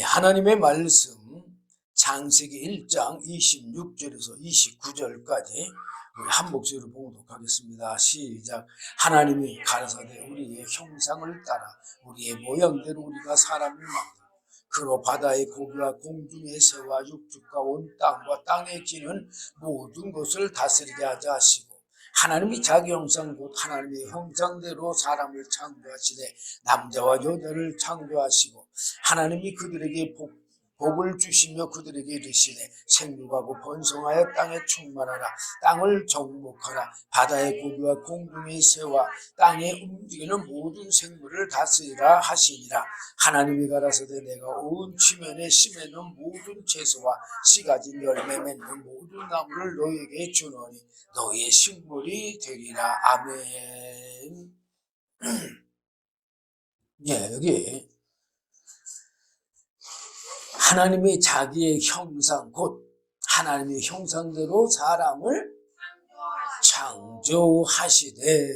하나님의 말씀 창세기 1장 26절에서 29절까지 우리 한 목소리로 봉독하겠습니다. 시작. 하나님이 가라사대 우리의 형상을 따라 우리의 모양대로 우리가 사람을 만들고 그로 바다의 고기와 공중의 새와 육축과 온 땅과 땅에 기는 모든 것을 다스리게 하자 하시고 하나님이 자기 형상 곧 하나님의 형상대로 사람을 창조하시되 남자와 여자를 창조하시고 하나님이 그들에게 복을 주시며 그들에게 이르시되 생육하고 번성하여 땅에 충만하라. 땅을 정복하라. 바다의 고기와 공중의 새와 땅에 움직이는 모든 생물을 다스리라 하시니라. 하나님이 가라사대 내가 온 지면에 심에는 모든 채소와 씨 가진 열매 맺는 모든 나무를 너희에게 주노니 너희의 식물이 되리라. 아멘. 여기 하나님이 자기의 형상 곧 하나님의 형상대로 사람을 창조하시되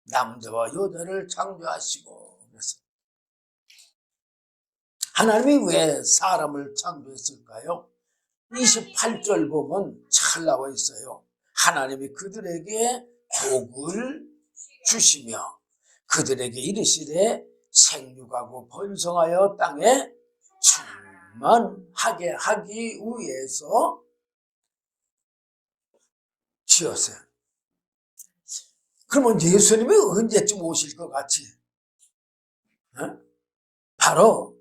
남자와 여자를 창조하시고 그랬어요. 하나님이 왜 사람을 창조했을까요? 28절 보면 잘 나와 있어요. 하나님이 그들에게 복을 주시며 그들에게 이르시되 생육하고 번성하여 땅에 충만하게 하기 위해서 지었어요. 그러면 예수님이 언제쯤 오실 것 같이? 바로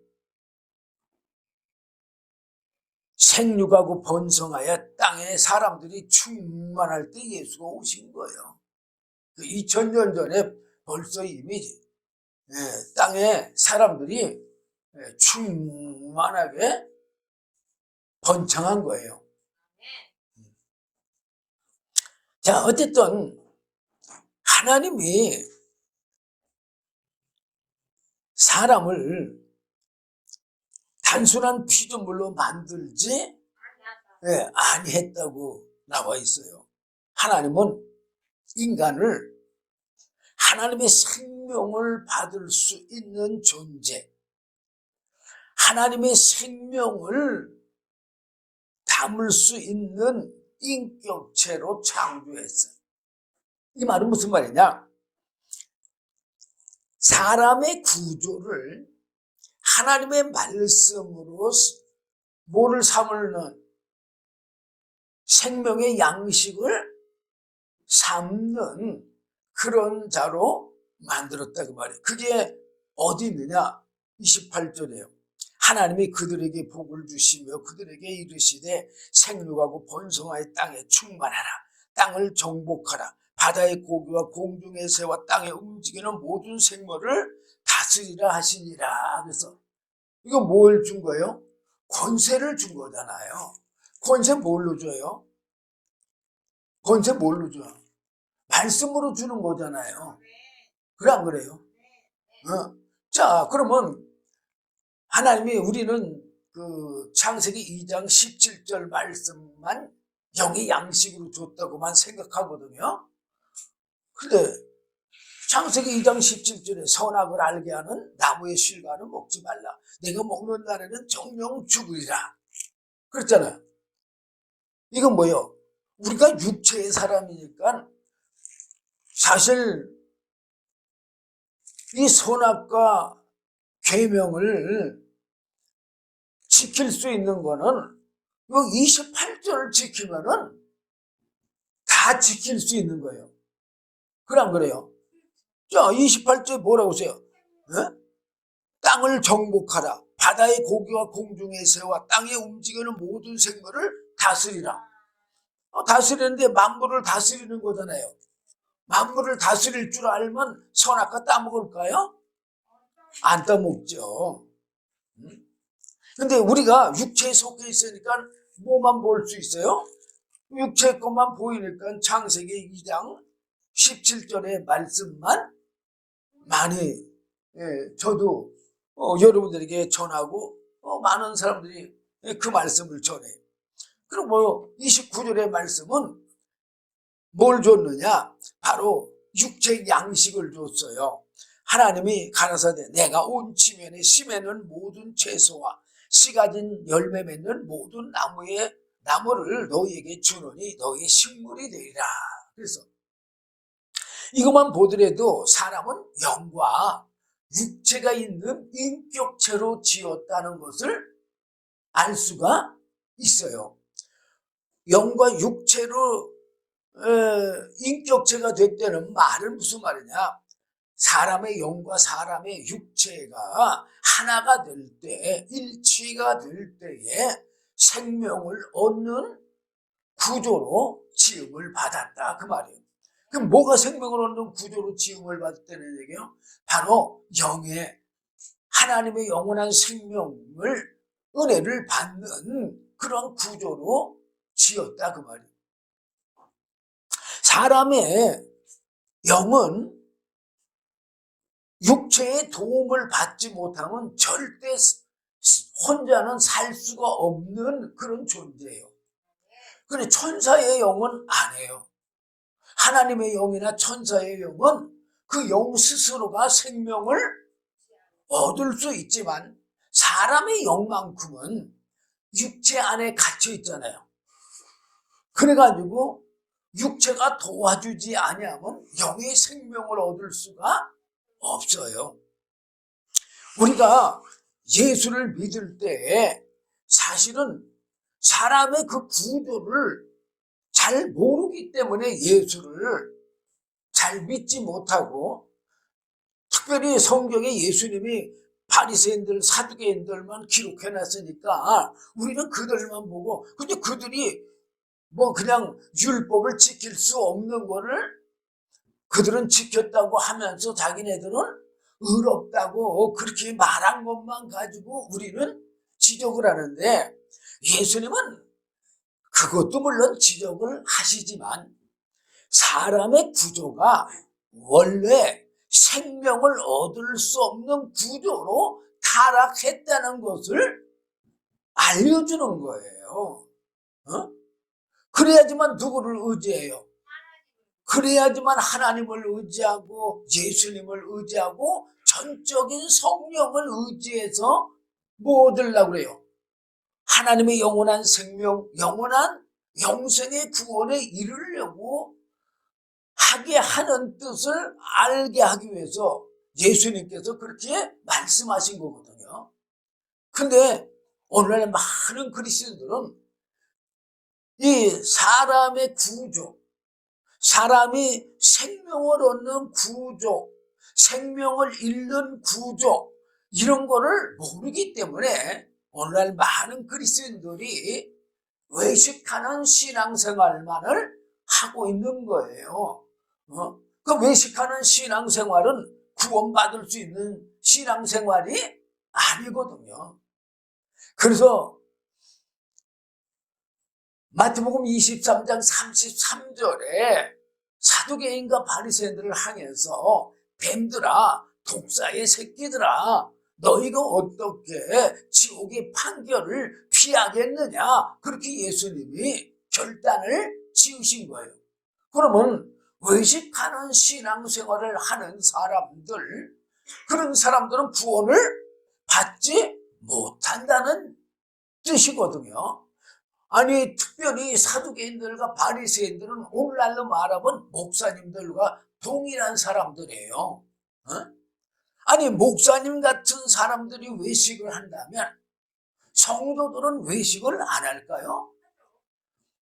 생육하고 번성하여 땅에 사람들이 충만할 때 예수가 오신 거예요. 2000년 전에 벌써 이미 땅에 사람들이 충만하게 번창한 거예요. 자, 어쨌든 하나님이 사람을 단순한 피조물로 만들지 아니했다고 나와 있어요. 하나님은 인간을 하나님의 생명을 받을 수 있는 존재, 하나님의 생명을 담을 수 있는 인격체로 창조했어요. 이 말은 무슨 말이냐? 사람의 구조를 하나님의 말씀으로 뭐를 삼는 생명의 양식을 삼는 그런 자로 만들었다 그 말이에요. 그게 어디 있느냐? 28절이에요. 하나님이 그들에게 복을 주시며 그들에게 이르시되 생육하고 번성하여 땅에 충만하라. 땅을 정복하라. 바다의 고기와 공중의 새와 땅에 움직이는 모든 생물을 다스리라 하시니라. 그래서 이거 뭘 준 거예요? 권세를 준 거잖아요. 권세 뭘로 줘요? 권세 뭘로 줘요? 말씀으로 주는 거잖아요. 그래 안 그래요? 자, 그러면 하나님이 우리는 그 창세기 2장 17절 말씀만 영의 양식으로 줬다고만 생각하거든요. 근데 창세기 2장 17절에 선악을 알게 하는 나무의 실과는 먹지 말라. 내가 먹는 날에는 정령 죽으리라. 그랬잖아요. 이건 뭐예요? 우리가 육체의 사람이니까 사실 이 선악과 계명을 지킬 수 있는 거는 이 28절을 지키면은 다 지킬 수 있는 거예요. 그래 안 그래요? 자, 28절에 뭐라고 써요? 땅을 정복하라. 바다의 고기와 공중의 새와 땅에 움직이는 모든 생물을 다스리라. 다스리는데 만물을 다스리는 거잖아요. 만물을 다스릴 줄 알면 선악과 따먹을까요? 안 따먹죠. 근데 우리가 육체에 속해 있으니까 뭐만 볼 수 있어요? 육체 것만 보이니까 창세기 2장 17절의 말씀만 많이 저도 여러분들에게 전하고 많은 사람들이 그 말씀을 전해요. 그리고 29절의 말씀은 뭘 줬느냐? 바로 육체 양식을 줬어요. 하나님이 가라사대 내가 온 지면에 심에는 모든 채소와 씨 가진 열매 맺는 모든 나무를 너희에게 주노니 너희의 식물이 되리라. 그래서 이것만 보더라도 사람은 영과 육체가 있는 인격체로 지었다는 것을 알 수가 있어요. 영과 육체로 인격체가 됐다는 말은 무슨 말이냐? 사람의 영과 사람의 육체가 하나가 될 때, 일치가 될 때에 생명을 얻는 구조로 지음을 받았다, 그 말이에요. 그럼 뭐가 생명을 얻는 구조로 지음을 받았다는 얘기예요? 바로 하나님의 영원한 생명을, 은혜를 받는 그런 구조로 지었다, 그 말이에요. 사람의 영은 육체의 도움을 받지 못하면 절대 혼자는 살 수가 없는 그런 존재예요. 그런데 천사의 영은 아니에요. 하나님의 영이나 천사의 영은 그 영 스스로가 생명을 얻을 수 있지만 사람의 영만큼은 육체 안에 갇혀 있잖아요. 그래가지고 육체가 도와주지 아니하면 영의 생명을 얻을 수가 없어요. 우리가 예수를 믿을 때 사실은 사람의 그 구조를 잘 모르기 때문에 예수를 잘 믿지 못하고, 특별히 성경에 예수님이 바리새인들, 사두개인들만 기록해놨으니까 우리는 그들만 보고, 근데 그들이 뭐 그냥 율법을 지킬 수 없는 거를 그들은 지켰다고 하면서 자기네들은 의롭다고 그렇게 말한 것만 가지고 우리는 지적을 하는데, 예수님은 그것도 물론 지적을 하시지만 사람의 구조가 원래 생명을 얻을 수 없는 구조로 타락했다는 것을 알려주는 거예요. 그래야지만 누구를 의지해요? 그래야지만 하나님을 의지하고 예수님을 의지하고 전적인 성령을 의지해서 뭐 얻으려고 그래요? 하나님의 영원한 생명, 영원한 영생의 구원에 이르려고 하게 하는 뜻을 알게 하기 위해서 예수님께서 그렇게 말씀하신 거거든요. 근데 오늘날 많은 그리스도인들은 이 사람의 구조, 사람이 생명을 얻는 구조, 생명을 잃는 구조, 이런 거를 모르기 때문에 오늘날 많은 그리스도인들이 외식하는 신앙생활만을 하고 있는 거예요. 그 외식하는 신앙생활은 구원받을 수 있는 신앙생활이 아니거든요. 그래서 마태복음 23장 33절에 사두개인과 바리새인들을 향해서 뱀들아, 독사의 새끼들아, 너희가 어떻게 지옥의 판결을 피하겠느냐, 그렇게 예수님이 결단을 지으신 거예요. 그러면 외식하는 신앙생활을 하는 사람들, 그런 사람들은 구원을 받지 못한다는 뜻이거든요. 아니, 특별히 사두개인들과 바리새인들은 오늘날로 말하면 목사님들과 동일한 사람들이에요. 아니, 목사님 같은 사람들이 외식을 한다면 성도들은 외식을 안 할까요?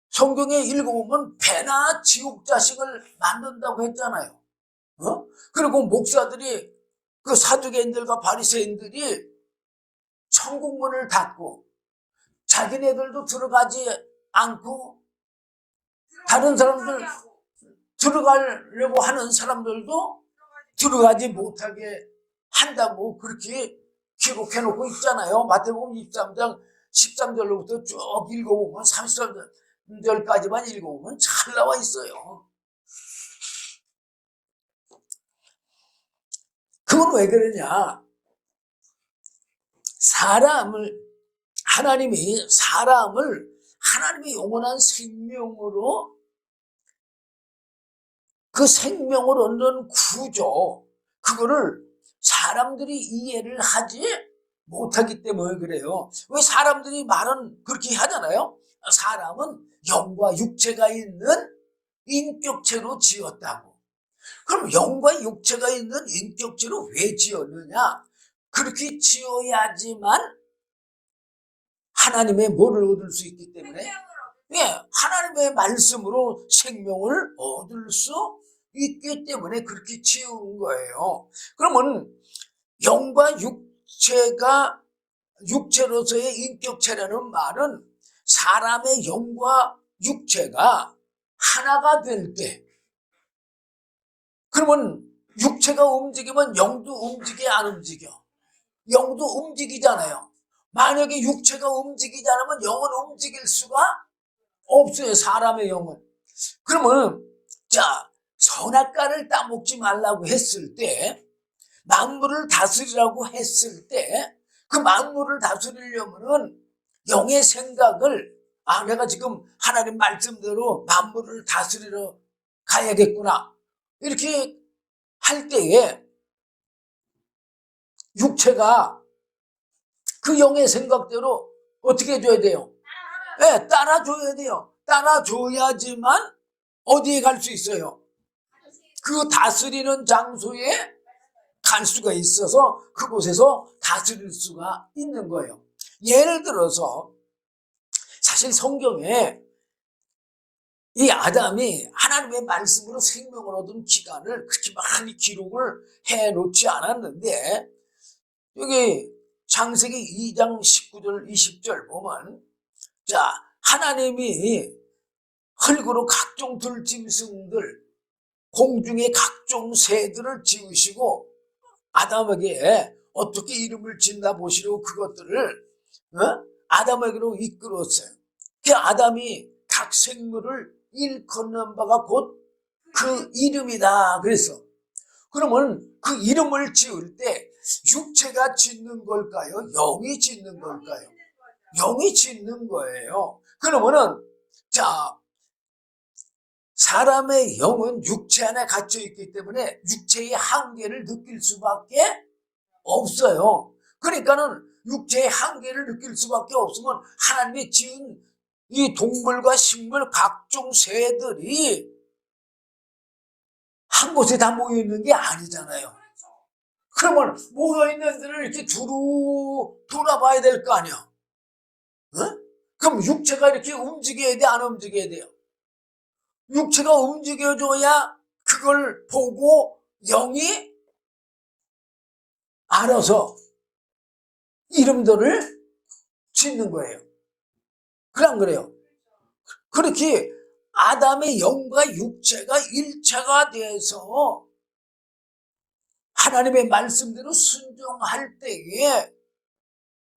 성경에 읽어보면 배나 지옥 자식을 만든다고 했잖아요. 그리고 목사들이, 그 사두개인들과 바리새인들이 천국문을 닫고 자기네들도 들어가지 않고 다른 사람들 들어가려고 하는 사람들도 들어가지 못하게 한다고 그렇게 기록해놓고 있잖아요. 마태복음 23장 13절로부터 쭉 읽어보면 33절까지만 읽어보면 잘 나와 있어요. 그건 왜 그러냐? 하나님이 사람을 하나님의 영원한 생명으로, 그 생명을 얻는 구조, 그거를 사람들이 이해를 하지 못하기 때문에 그래요. 왜 사람들이 말은 그렇게 하잖아요. 사람은 영과 육체가 있는 인격체로 지었다고. 그럼 영과 육체가 있는 인격체로 왜 지었느냐? 그렇게 지어야지만 하나님의 뭐를 얻을 수 있기 때문에, 예, 하나님의 말씀으로 생명을 얻을 수 있기 때문에 그렇게 지은 거예요. 그러면 영과 육체가, 육체로서의 인격체라는 말은 사람의 영과 육체가 하나가 될 때, 그러면 육체가 움직이면 영도 움직여, 안 움직여? 영도 움직이잖아요. 만약에 육체가 움직이지 않으면 영은 움직일 수가 없어요, 사람의 영은. 그러면 자, 선악과를 따먹지 말라고 했을 때, 만물을 다스리라고 했을 때, 그 만물을 다스리려면은 영의 생각을, 아, 내가 지금 하나님 말씀대로 만물을 다스리러 가야겠구나, 이렇게 할 때에 육체가 그 영의 생각대로 어떻게 해줘야 돼요? 네, 따라줘야 돼요. 따라줘야지만 어디에 갈 수 있어요? 그 다스리는 장소에 갈 수가 있어서 그곳에서 다스릴 수가 있는 거예요. 예를 들어서 사실 성경에 이 아담이 하나님의 말씀으로 생명을 얻은 기간을 그렇게 많이 기록을 해놓지 않았는데, 여기 창세기 2장 19절 20절 보면, 자, 하나님이 흙으로 각종 들짐승들, 공중의 각종 새들을 지으시고 아담에게 어떻게 이름을 짓나 보시려고 그것들을 아담에게로 이끌었어요. 그 아담이 각 생물을 일컫는 바가 곧 그 이름이다 그랬어. 그러면 그 이름을 지을 때 육체가 짓는 걸까요? 영이 짓는 걸까요? 영이 짓는 거예요. 그러면은 자, 사람의 영은 육체 안에 갇혀 있기 때문에 육체의 한계를 느낄 수밖에 없어요. 그러니까는 육체의 한계를 느낄 수밖에 없으면 하나님이 지은 이 동물과 식물 각종 새들이 한 곳에 다 모여 있는 게 아니잖아요. 그러면 모여 있는 데를 이렇게 두루 돌아봐야 될 거 아니야. 그럼 육체가 이렇게 움직여야 돼, 안 움직여야 돼요? 육체가 움직여줘야 그걸 보고 영이 알아서 이름들을 짓는 거예요. 그래 안 그래요? 그렇게 아담의 영과 육체가 일체가 돼서 하나님의 말씀대로 순종할 때에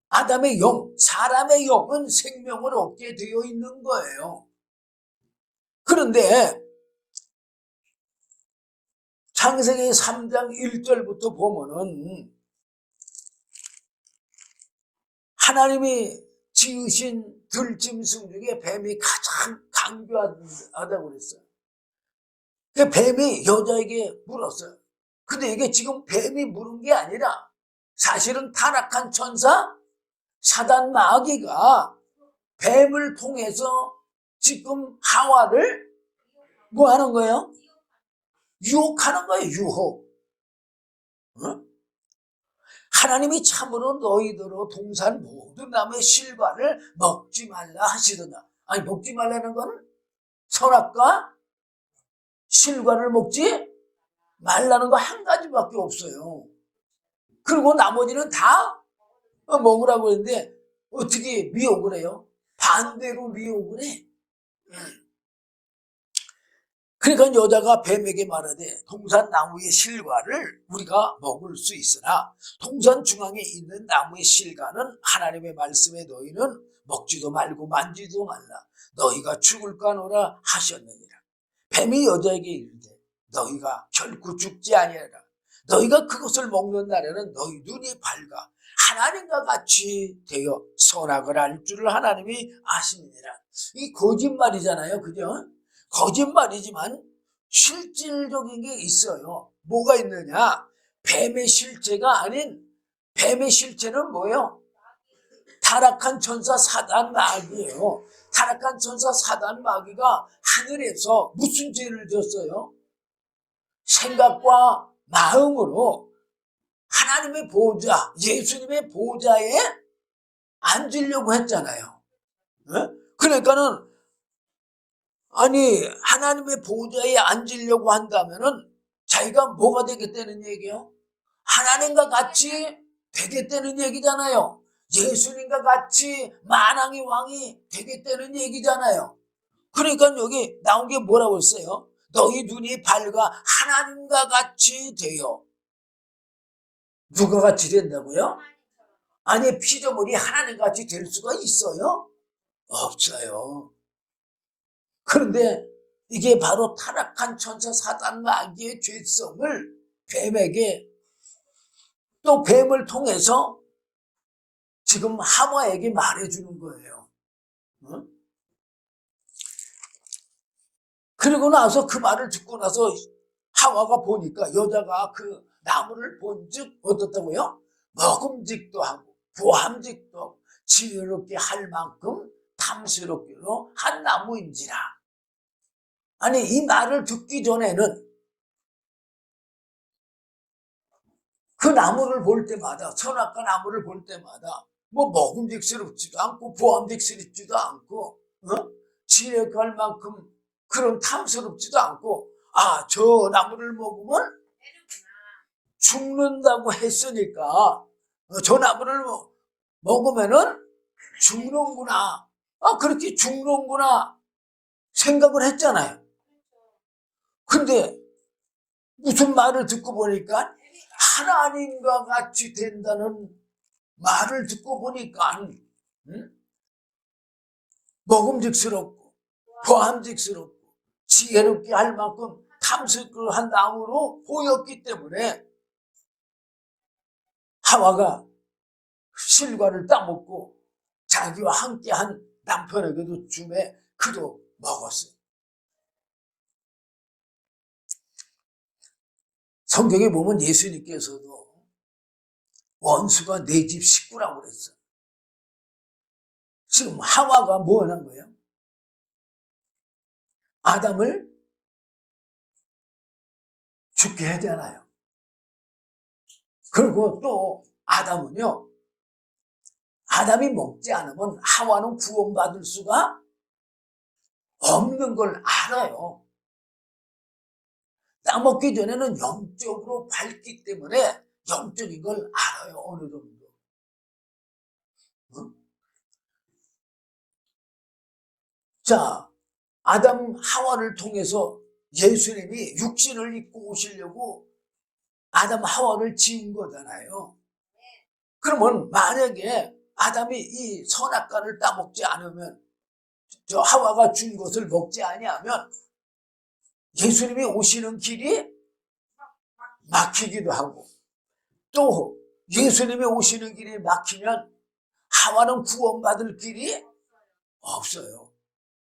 아담의 영, 사람의 영은 생명을 얻게 되어 있는 거예요. 그런데 창세기 3장 1절부터 보면은 하나님이 지으신 들짐승 중에 뱀이 가장 강교하다고 그랬어요. 그 뱀이 여자에게 물었어요. 근데 이게 지금 뱀이 물은 게 아니라 사실은 타락한 천사 사단 마귀가 뱀을 통해서 지금 하와를 뭐 하는 거예요? 유혹하는 거예요, 유혹. 하나님이 참으로 너희들로 동산 모든 나무의 실과를 먹지 말라 하시더냐. 아니, 먹지 말라는 건 선악과 실과를 먹지 말라는 거 한 가지밖에 없어요. 그리고 나머지는 다 먹으라고 했는데 어떻게 미혹을 해요? 반대로 미혹을 해. 그러니까 여자가 뱀에게 말하되 동산 나무의 실과를 우리가 먹을 수 있으나 동산 중앙에 있는 나무의 실과는 하나님의 말씀에 너희는 먹지도 말고 만지도 말라. 너희가 죽을까노라 하셨느니라. 뱀이 여자에게 이르되 너희가 결코 죽지 아니하라. 너희가 그것을 먹는 날에는 너희 눈이 밝아 하나님과 같이 되어 선악을 알 줄을 하나님이 아시느니라. 이 거짓말이잖아요, 그죠? 거짓말이지만 실질적인 게 있어요. 뭐가 있느냐? 뱀의 실체가 아닌 뱀의 실체는 뭐예요? 타락한 천사 사단 마귀예요. 타락한 천사 사단 마귀가 하늘에서 무슨 죄를 졌어요? 생각과 마음으로 하나님의 보좌, 예수님의 보좌에 앉으려고 했잖아요. 그러니까는 아니 하나님의 보좌에 앉으려고 한다면은 자기가 뭐가 되겠다는 얘기예요? 하나님과 같이 되겠다는 얘기잖아요. 예수님과 같이 만왕의 왕이 되겠다는 얘기잖아요. 그러니까 여기 나온 게 뭐라고 했어요? 너희 눈이 밝아 하나님과 같이 되어. 누가 같이 된다고요? 아니 피조물이 하나님 같이 될 수가 있어요? 없어요. 그런데 이게 바로 타락한 천사 사단 마귀의 죄성을 뱀에게 또 뱀을 통해서 지금 하와에게 말해주는 거예요. 응? 그리고 나서 그 말을 듣고 나서 하와가 보니까 여자가 그 나무를 본즉 어떻다고요? 먹음직도 하고 보함직도 하고 지혜롭게 할 만큼 탐스럽기로 한 나무인지라. 아니 이 말을 듣기 전에는 그 나무를 볼 때마다 선악과 나무를 볼 때마다 뭐 먹음직스럽지도 않고 보암직스럽지도 않고 지혜롭게 할 만큼 그런 탐스럽지도 않고 저 나무를 먹으면 죽는다고 했으니까 저 나무를 먹으면은 죽는구나. 그렇게 죽는구나 생각을 했잖아요. 근데 무슨 말을 듣고 보니까 하나님과 같이 된다는 말을 듣고 보니까 먹음직스럽고 보함직스럽고 지혜롭게 할 만큼 탐스러운 나무로 보였기 때문에 하와가 실과를 따먹고 자기와 함께한 남편에게도 주매 그도 먹었어요. 성경에 보면 예수님께서도 원수가 내 집 식구라고 그랬어요. 지금 하와가 뭐 하는 거예요? 아담을 죽게 하잖아요. 그리고 또 아담은요, 아담이 먹지 않으면 하와는 구원받을 수가 없는 걸 알아요. 따먹기 전에는 영적으로 밝기 때문에 영적인 걸 알아요. 어느 정도. 자, 아담 하와를 통해서 예수님이 육신을 입고 오시려고 아담 하와를 지은 거잖아요. 그러면 만약에 아담이 이 선악과를 따먹지 않으면, 저 하와가 준 것을 먹지 아니하면 예수님이 오시는 길이 막히기도 하고, 또 예수님이 오시는 길이 막히면 하와는 구원받을 길이 없어요.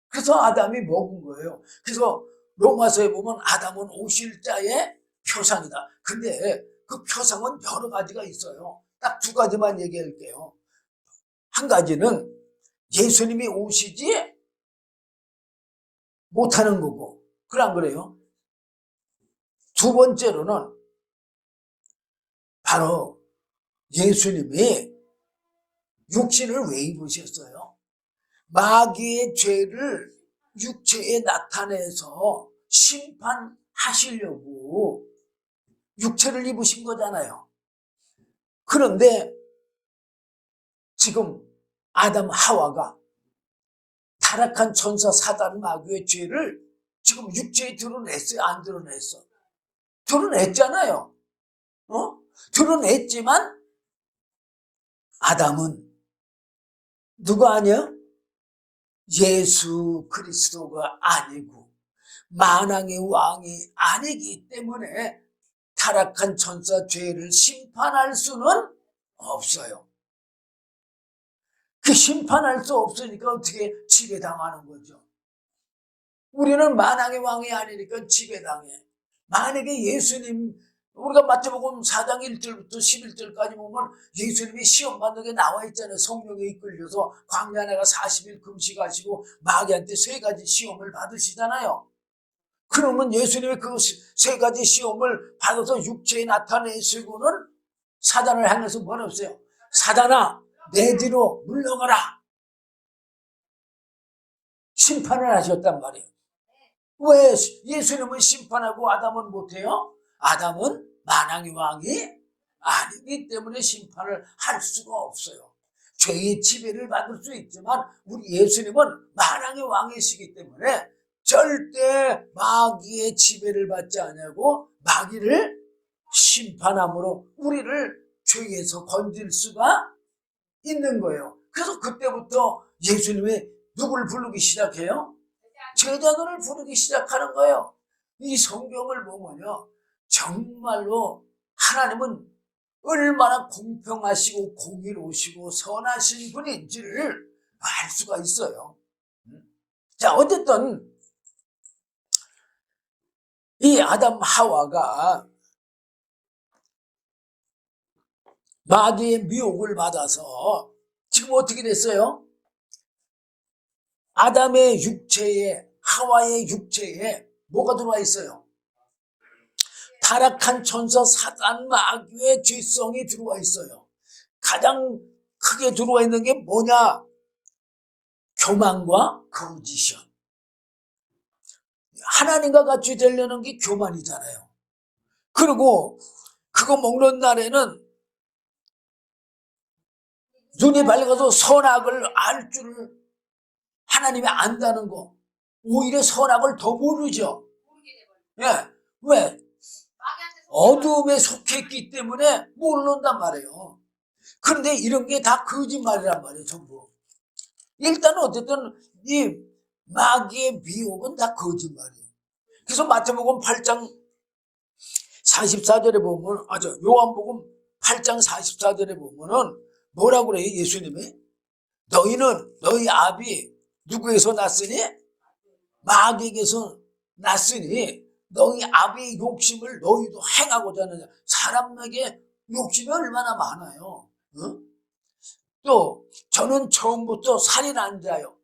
그래서 아담이 먹은 거예요. 그래서 로마서에 보면 아담은 오실 자의 표상이다. 근데 그 표상은 여러 가지가 있어요. 딱 두 가지만 얘기할게요. 한 가지는 예수님이 오시지 못하는 거고, 그래 안 그래요? 두 번째로는 바로 예수님이 육신을 왜 입으셨어요? 마귀의 죄를 육체에 나타내서 심판하시려고 육체를 입으신 거잖아요. 그런데 지금 아담 하와가 타락한 천사 사단 마귀의 죄를 지금 육체에 드러냈어요? 안 드러냈어? 드러냈잖아요. 드러냈지만 아담은 누가 아니야? 예수 그리스도가 아니고 만왕의 왕이 아니기 때문에 타락한 천사 죄를 심판할 수는 없어요. 그 심판할 수 없으니까 어떻게 지배당하는 거죠? 우리는 만왕의 왕이 아니니까 지배당해. 만약에 예수님 우리가 마태복음 4장 1절부터 11절까지 보면 예수님이 시험 받는 게 나와 있잖아요. 성령에 이끌려서 광야 나가 40일 금식하시고 마귀한테 3가지 시험을 받으시잖아요. 그러면 예수님이 그 3가지 시험을 받아서 육체에 나타내시고는 사단을 향해서 뭐라 했어요? 사단아, 내 뒤로 물러가라. 심판을 하셨단 말이에요. 왜 예수님은 심판하고 아담은 못해요? 아담은 만왕의 왕이 아니기 때문에 심판을 할 수가 없어요. 죄의 지배를 받을 수 있지만 우리 예수님은 만왕의 왕이시기 때문에 절대 마귀의 지배를 받지 않고 마귀를 심판함으로 우리를 죄에서 건질 수가 있는 거예요. 그래서 그때부터 예수님이 누구를 부르기 시작해요? 제자들을 부르기 시작하는 거예요. 이 성경을 보면요, 정말로 하나님은 얼마나 공평하시고 공의로우시고 선하신 분인지를 알 수가 있어요. 자, 어쨌든 이 아담 하와가 마귀의 미혹을 받아서 지금 어떻게 됐어요? 아담의 육체에, 하와의 육체에 뭐가 들어와 있어요? 타락한 천사 사단 마귀의 죄성이 들어와 있어요. 가장 크게 들어와 있는 게 뭐냐? 교만과 거짓이요. 하나님과 같이 되려는 게 교만이잖아요. 그리고 그거 먹는 날에는 눈이 밝아서 선악을 알 줄을 하나님이 안다는 거. 오히려 선악을 더 모르죠. 예. 왜? 어두움에 속해 있기 때문에 모른단 말이에요. 그런데 이런 게 다 거짓말이란 말이에요, 전부. 일단 어쨌든 이 마귀의 미혹은 다 거짓말이에요. 그래서 마태복음 8장 44절에 보면, 요한복음 8장 44절에 보면은 뭐라고 그래요, 예수님이? 너희는 너희 아비 누구에서 났으니? 마귀에게서 났으니 너희 아비의 욕심을 너희도 행하고자 하느냐. 사람에게 욕심이 얼마나 많아요. 응? 또 저는 처음부터 살인한 자요.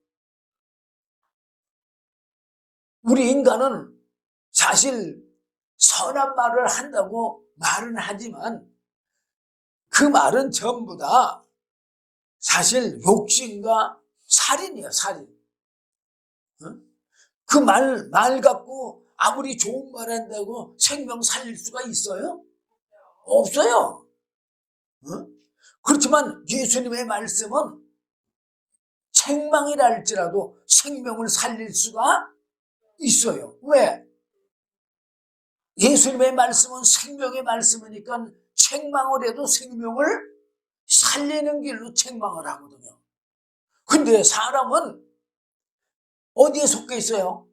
우리 인간은 사실 선한 말을 한다고 말은 하지만 그 말은 전부 다 사실 욕심과 살인이에요, 살인. 응? 그 말 갖고 아무리 좋은 말 한다고 생명 살릴 수가 있어요? 없어요. 응? 그렇지만 예수님의 말씀은 책망이라 할지라도 생명을 살릴 수가 있어요. 왜? 예수님의 말씀은 생명의 말씀이니까 책망을 해도 생명을 살리는 길로 책망을 하거든요. 근데 사람은 어디에 속해 있어요?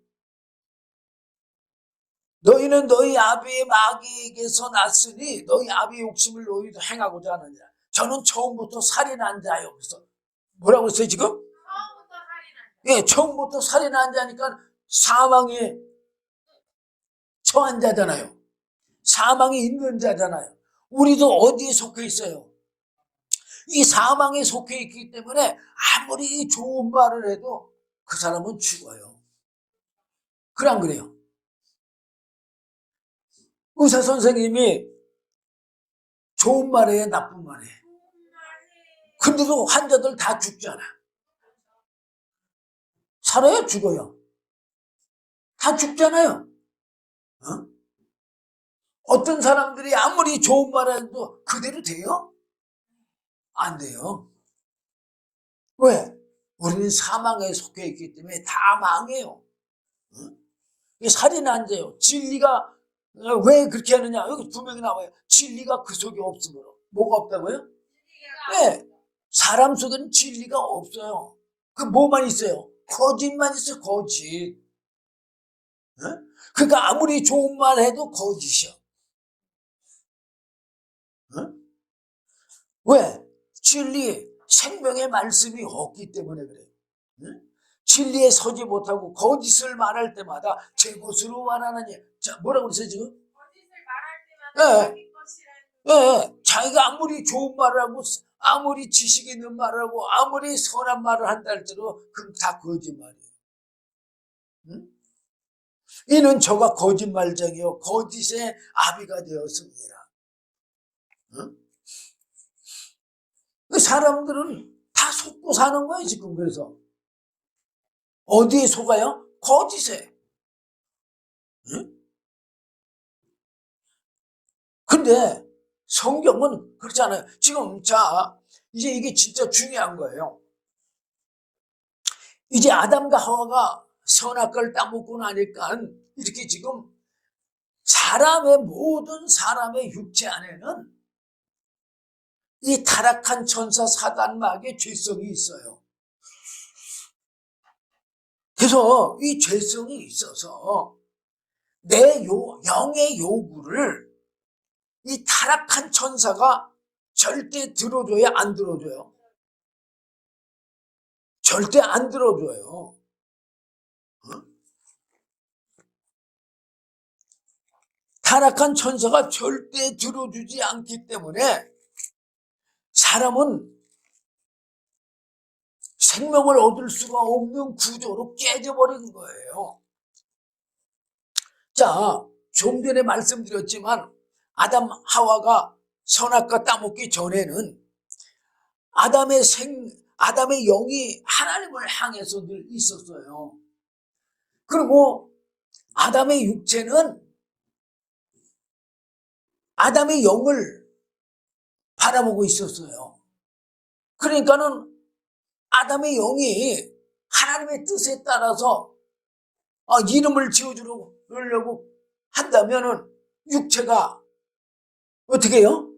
너희는 너희 아비의 마귀에게서 났으니 너희 아비의 욕심을 너희도 행하고자 하느니라. 저는 처음부터 살인한 자요. 그래서 뭐라고 했어요 지금? 처음부터 살인한 자. 예, 처음부터 살인한 자니까 사망에 처한 자잖아요. 사망에 있는 자잖아요. 우리도 어디에 속해 있어요? 이 사망에 속해 있기 때문에 아무리 좋은 말을 해도 그 사람은 죽어요. 그래 안 그래요? 의사 선생님이 좋은 말에 나쁜 말에 근데도 환자들 다 죽잖아. 살아요? 죽어요? 다 죽잖아요. 어떤 사람들이 아무리 좋은 말을 해도 그대로 돼요? 안 돼요. 왜? 우리는 사망에 속해 있기 때문에 다 망해요. 살인은 안 돼요. 진리가 왜 그렇게 하느냐? 여기 분명히 나와요. 진리가 그 속에 없으므로. 뭐가 없다고요? 네. 사람 속에는 진리가 없어요. 그 뭐만 있어요? 거짓만 있어요. 거짓. 그러니까 아무리 좋은 말 해도 거짓이야. 왜? 진리, 생명의 말씀이 없기 때문에 그래요. 진리에 서지 못하고 거짓을 말할 때마다 제 것으로 말하느니. 자, 뭐라고 그랬어요 지금? 거짓을 말할 예, 예, 자기가 아무리 좋은 말을 하고 아무리 지식 있는 말을 하고 아무리 선한 말을 한다 할지라도 그건 다 거짓말이에요. 응? 이는 저가 거짓말쟁이요 거짓의 아비가 되었습니다. 응? 그 사람들은 다 속고 사는 거예요 지금. 그래서 어디에 속아요? 거짓에. 응? 근데 성경은 그렇지 않아요. 지금 자 이제 이게 진짜 중요한 거예요. 이제 아담과 하와가 선악과를 따먹고 나니까 이렇게 지금 모든 사람의 육체 안에는 이 타락한 천사 사단마귀의 죄성이 있어요. 그래서 이 죄성이 있어서 내 영의 요구를 이 타락한 천사가 절대 들어줘야 안 들어줘요? 절대 안 들어줘요. 어? 타락한 천사가 절대 들어주지 않기 때문에 사람은 생명을 얻을 수가 없는 구조로 깨져버린 거예요. 자, 좀 전에 말씀드렸지만 아담 하와가 선악과 따먹기 전에는 아담의 영이 하나님을 향해서 늘 있었어요. 그리고 아담의 육체는 아담의 영을 바라보고 있었어요. 그러니까는 아담의 영이 하나님의 뜻에 따라서 이름을 지어주려고 한다면은 육체가 어떻게 해요?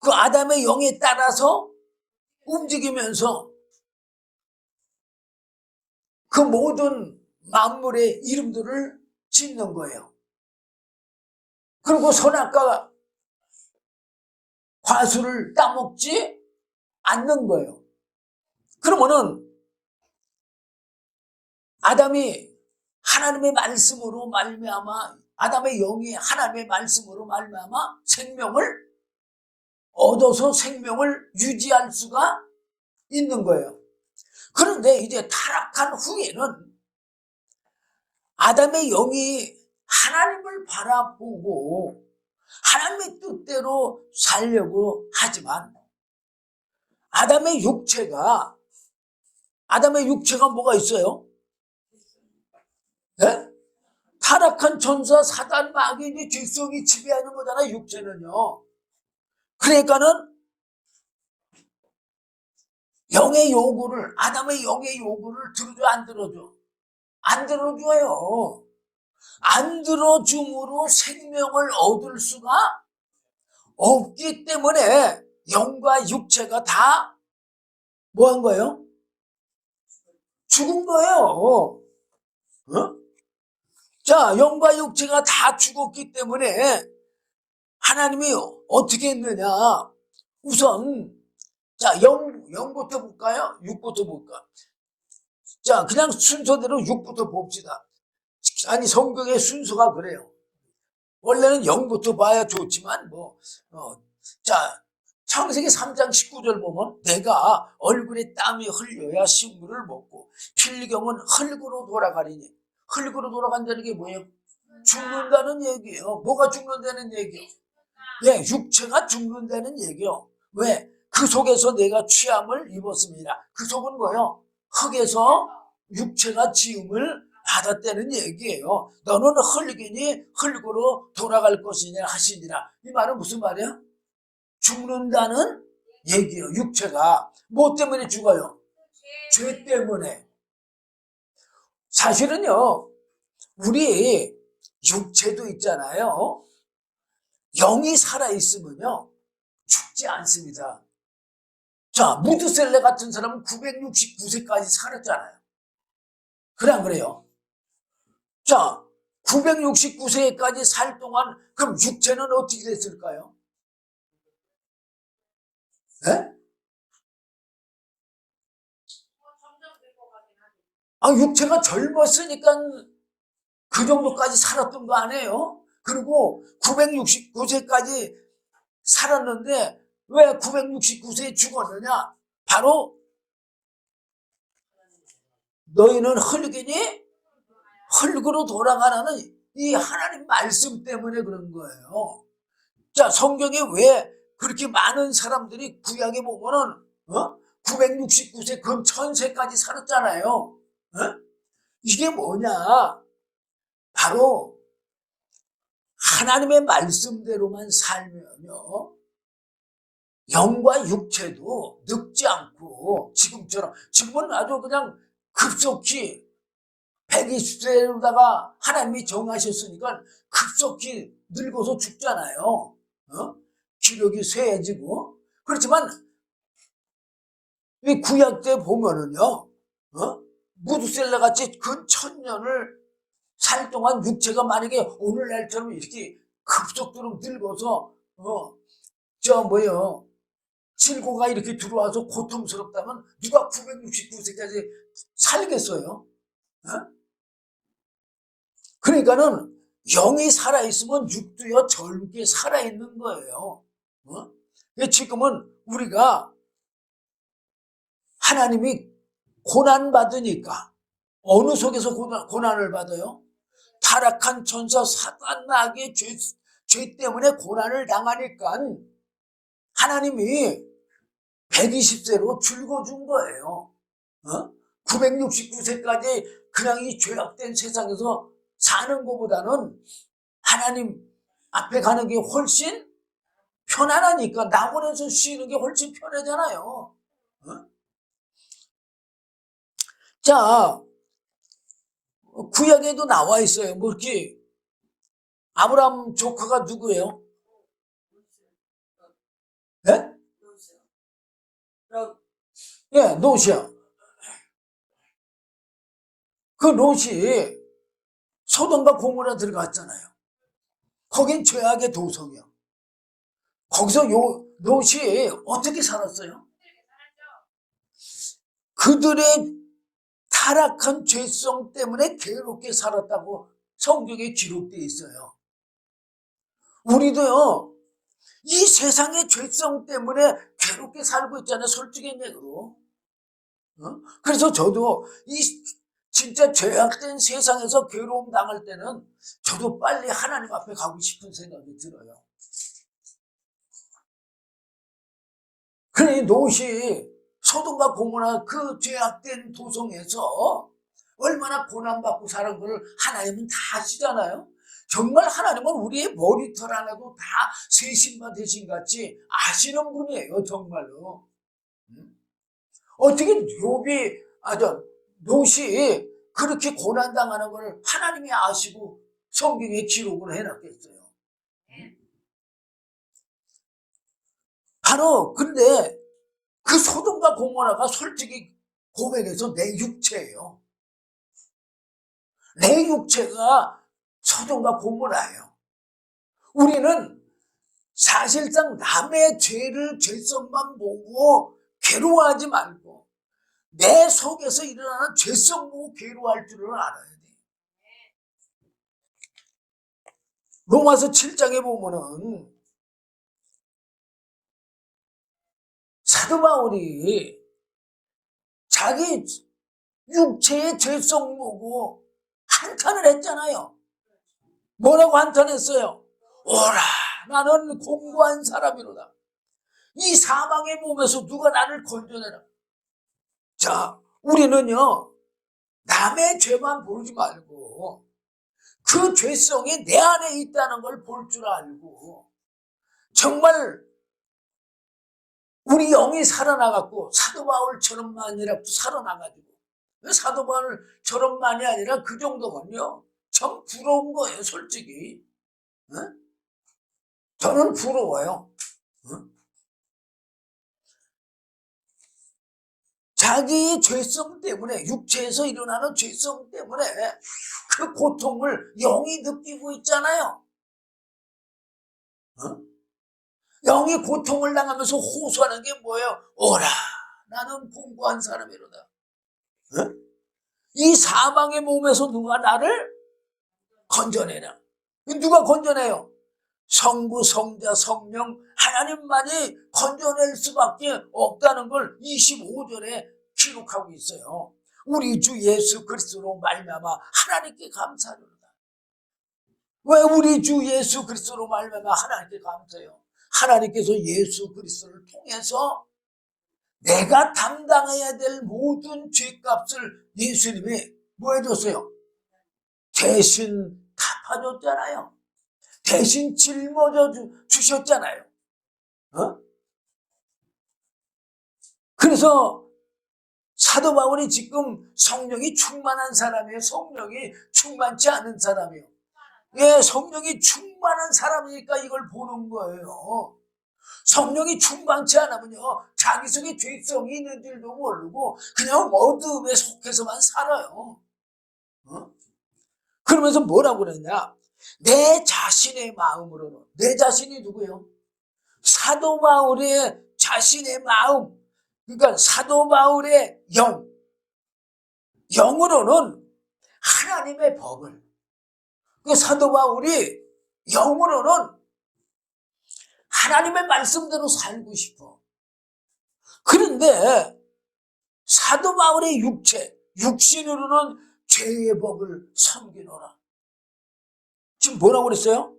그 아담의 영에 따라서 움직이면서 그 모든 만물의 이름들을 짓는 거예요. 그리고 선악과 과수를 따먹지 않는 거예요. 그러면은 아담이 하나님의 말씀으로 말미암아 아담의 영이 하나님의 말씀으로 말미암아 생명을 얻어서 생명을 유지할 수가 있는 거예요. 그런데 이제 타락한 후에는 아담의 영이 하나님을 바라보고 하나님의 뜻대로 살려고 하지만 아담의 육체가 뭐가 있어요? 네? 타락한 천사 사단 마귀의 죄성이 지배하는 거잖아요. 육체는요. 그러니까는 아담의 영의 요구를 들어줘 안 들어줘? 안 들어줘요. 안 들어줌으로 생명을 얻을 수가 없기 때문에 영과 육체가 다 뭐 한 거예요? 죽은 거예요. 어? 자, 영과 육체가 다 죽었기 때문에 하나님이 어떻게 했느냐? 우선 자, 0부터 볼까요? 6부터 볼까? 자, 그냥 순서대로 6부터 봅시다. 아니, 성경의 순서가 그래요. 원래는 0부터 봐야 좋지만 자, 창세기 3장 19절 보면 내가 얼굴에 땀이 흘려야 식물을 먹고 필경은 흙으로 돌아가리니. 흙으로 돌아간다는 게 뭐예요? 죽는다는 얘기예요. 뭐가 죽는다는 얘기예요? 예, 육체가 죽는다는 얘기요. 왜? 그 속에서 내가 취함을 입었습니다. 그 속은 뭐예요? 흙에서 육체가 지음을 받았다는 얘기예요. 너는 흙이니 흙으로 돌아갈 것이냐 하시니라. 이 말은 무슨 말이에요? 죽는다는 얘기예요. 육체가. 뭐 때문에 죽어요? 죄 때문에. 사실은요, 우리 육체도 있잖아요. 영이 살아있으면요, 죽지 않습니다. 자, 무드셀레 같은 사람은 969세까지 살았잖아요. 그래, 안 그래요? 자, 969세까지 살 동안, 그럼 육체는 어떻게 됐을까요? 네? 육체가 젊었으니까 그 정도까지 살았던 거 아니에요? 그리고 969세까지 살았는데 왜 969세에 죽었느냐? 바로 너희는 흙이니 흙으로 돌아가라는 이 하나님 말씀 때문에 그런 거예요. 자, 성경에 왜 그렇게 많은 사람들이 구약에 보면은 969세 금 1000세까지 살았잖아요. 이게 뭐냐? 바로 하나님의 말씀대로만 살면요, 영과 육체도 늙지 않고 지금은 아주 그냥 급속히 120세로다가 하나님이 정하셨으니까 급속히 늙어서 죽잖아요. 기력이 쇠해지고. 그렇지만 이 구약 때 보면은요, 무두셀라 같이 근 1000년을 살 동안 육체가 만약에 오늘날처럼 이렇게 급속도로 늙어서 질고가 이렇게 들어와서 고통스럽다면 누가 969세까지 살겠어요? 그러니까는 영이 살아있으면 육도여 젊게 살아있는 거예요. 지금은 우리가 하나님이 고난받으니까 어느 속에서 고난을 받아요? 타락한 천사 사단 마귀의 죄 때문에 고난을 당하니까 하나님이 120세로 줄거준 거예요. 969세까지 그냥 이 죄악된 세상에서 사는 것보다는 하나님 앞에 가는 게 훨씬 편안하니까 낙원에서 쉬는 게 훨씬 편하잖아요. 자, 구약에도 나와 있어요. 뭐 이렇게 아브라함 조카가 누구예요? 예? 예, 롯이야. 그 롯이 소돔과 고모라 들어갔잖아요. 거긴 죄악의 도성이야. 거기서 롯이 어떻게 살았어요? 그들의 타락한 죄성 때문에 괴롭게 살았다고 성경에 기록되어 있어요. 우리도요, 이 세상의 죄성 때문에 괴롭게 살고 있잖아요. 솔직히 얘기로. 그래서 저도 이 진짜 죄악된 세상에서 괴로움 당할 때는 저도 빨리 하나님 앞에 가고 싶은 생각이 들어요. 그러니 롯이 소돔과 고모라 그 죄악된 도성에서 얼마나 고난받고 사는 걸 하나님은 다 아시잖아요. 정말 하나님은 우리의 머리털 하나도 다 세신과 대신같이 아시는 분이에요. 정말로. 어떻게 롯이 그렇게 고난당하는 걸 하나님이 아시고 성경에 기록을 해놨겠어요. 바로 근데 그 소돔과 고모라가 솔직히 고백해서 내 육체예요. 내 육체가 소돔과 고모라예요. 우리는 사실상 남의 죄성만 보고 괴로워하지 말고 내 속에서 일어나는 죄성 보고 괴로워할 줄을 알아야 돼. 로마서 7장에 보면은 사도 바울이 자기 육체의 죄성 보고 한탄을 했잖아요. 뭐라고 한탄했어요? 오라, 나는 공고한 사람이로다. 이 사망의 몸에서 누가 나를 건져내라. 자, 우리는요, 남의 죄만 보지 말고 그 죄성이 내 안에 있다는 걸 볼 줄 알고 정말 우리 영이 살아나갖고 사도 바울처럼만이라도 살아나가지고, 사도 바울처럼만이 아니라 그 정도면요 참 부러운 거예요. 솔직히 저는 부러워요. 자기의 죄성 때문에, 육체에서 일어나는 죄성 때문에 그 고통을 영이 느끼고 있잖아요. 영이 고통을 당하면서 호소하는 게 뭐예요? 오라, 나는 공고한 사람이로다. 이 사망의 몸에서 누가 나를 건져내라. 누가 건져내요? 성부, 성자, 성령 하나님만이 건져낼 수밖에 없다는 걸 25절에 기록하고 있어요. 우리 주 예수 그리스도로 말미암아 하나님께 감사합니다. 왜 우리 주 예수 그리스도로 말미암아 하나님께 감사해요? 하나님께서 예수 그리스도를 통해서 내가 담당해야 될 모든 죄값을 예수님이 뭐 해줬어요? 대신 갚아줬잖아요. 대신 짊어져 주셨잖아요. 그래서 사도 바울이 지금 성령이 충만한 사람이에요? 성령이 충만치 않은 사람이에요? 예, 성령이 충만한 사람이니까 이걸 보는 거예요. 성령이 충만치 않으면요, 자기 속에 죄성이 있는 줄도 모르고 그냥 어둠에 속해서만 살아요. 그러면서 뭐라고 그랬냐? 내 자신의 마음으로는, 내 자신이 누구예요? 사도 바울의 자신의 마음, 그러니까 사도 바울의 영으로는 하나님의 법을, 그 사도 바울이 영으로는 하나님의 말씀대로 살고 싶어. 그런데 사도 바울의 육신으로는 죄의 법을 섬기노라. 지금 뭐라고 그랬어요?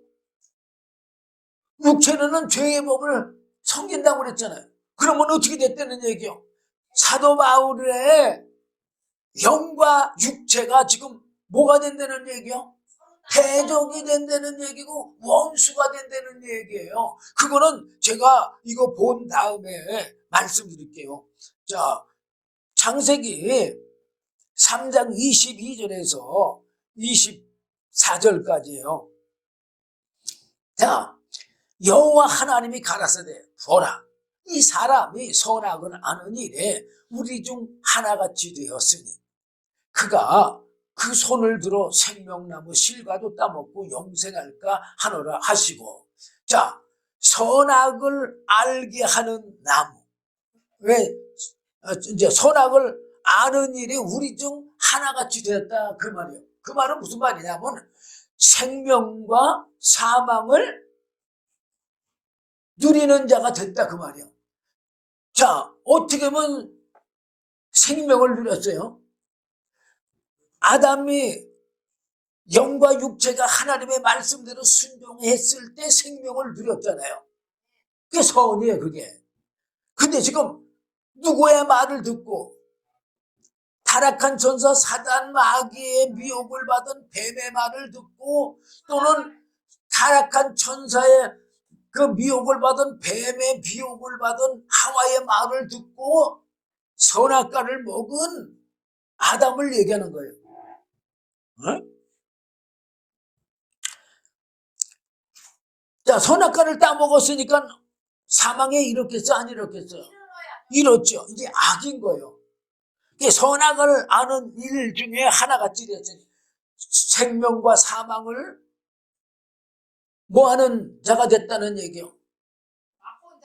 육체로는 죄의 법을 섬긴다고 그랬잖아요. 그러면 어떻게 됐다는 얘기요? 사도 바울의 영과 육체가 지금 뭐가 된다는 얘기요? 대적이 된다는 얘기고 원수가 된다는 얘기예요. 그거는 제가 이거 본 다음에 말씀드릴게요. 자, 창세기 3장 22절에서 24절까지예요. 자, 여호와 하나님이 가라사대 보라, 이 사람이 선악을 아는 일에 우리 중 하나같이 되었으니 그가 그 손을 들어 생명나무 실과도 따먹고 영생할까 하노라 하시고. 자, 선악을 알게 하는 나무, 왜 이제 선악을 아는 일이 우리 중 하나같이 되었다 그 말이에요. 그 말은 무슨 말이냐면 생명과 사망을 누리는 자가 됐다 그 말이에요. 자, 어떻게 하면 생명을 누렸어요? 아담이 영과 육체가 하나님의 말씀대로 순종했을 때 생명을 누렸잖아요. 그게 선이에요, 그게. 근데 지금 누구의 말을 듣고 타락한 전사 사단 마귀의 미혹을 받은 뱀의 말을 듣고, 또는 타락한 천사의 그 미혹을 받은 뱀의 미혹을 받은 하와의 말을 듣고 선악과를 먹은 아담을 얘기하는 거예요. 자, 선악과를 따먹었으니까 사망에 이렇겠어, 안 이렇겠어요? 이렇죠. 이게 악인 거예요. 선악을 아는 일 중에 하나같이 되었으니 생명과 사망을 뭐하는 자가 됐다는 얘기요.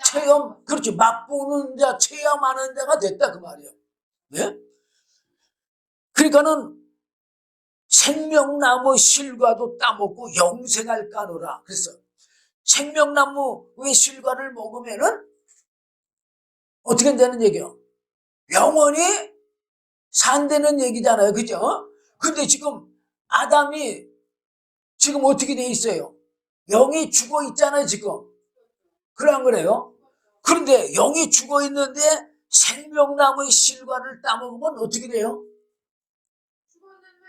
체험, 그렇죠. 맛보는 자, 체험하는 자가 됐다 그 말이에요. 네? 그러니까는 생명나무 실과도 따먹고 영생할 까노라. 그래서 생명나무의 실과를 먹으면은 어떻게 되는 얘기요? 영원히 산다는 얘기잖아요. 그죠? 근데 지금 아담이 지금 어떻게 돼 있어요? 영이 죽어 있잖아요, 지금. 그래, 안 그래요? 그런데 영이 죽어 있는데 생명나무의 실과를 따먹으면 어떻게 돼요?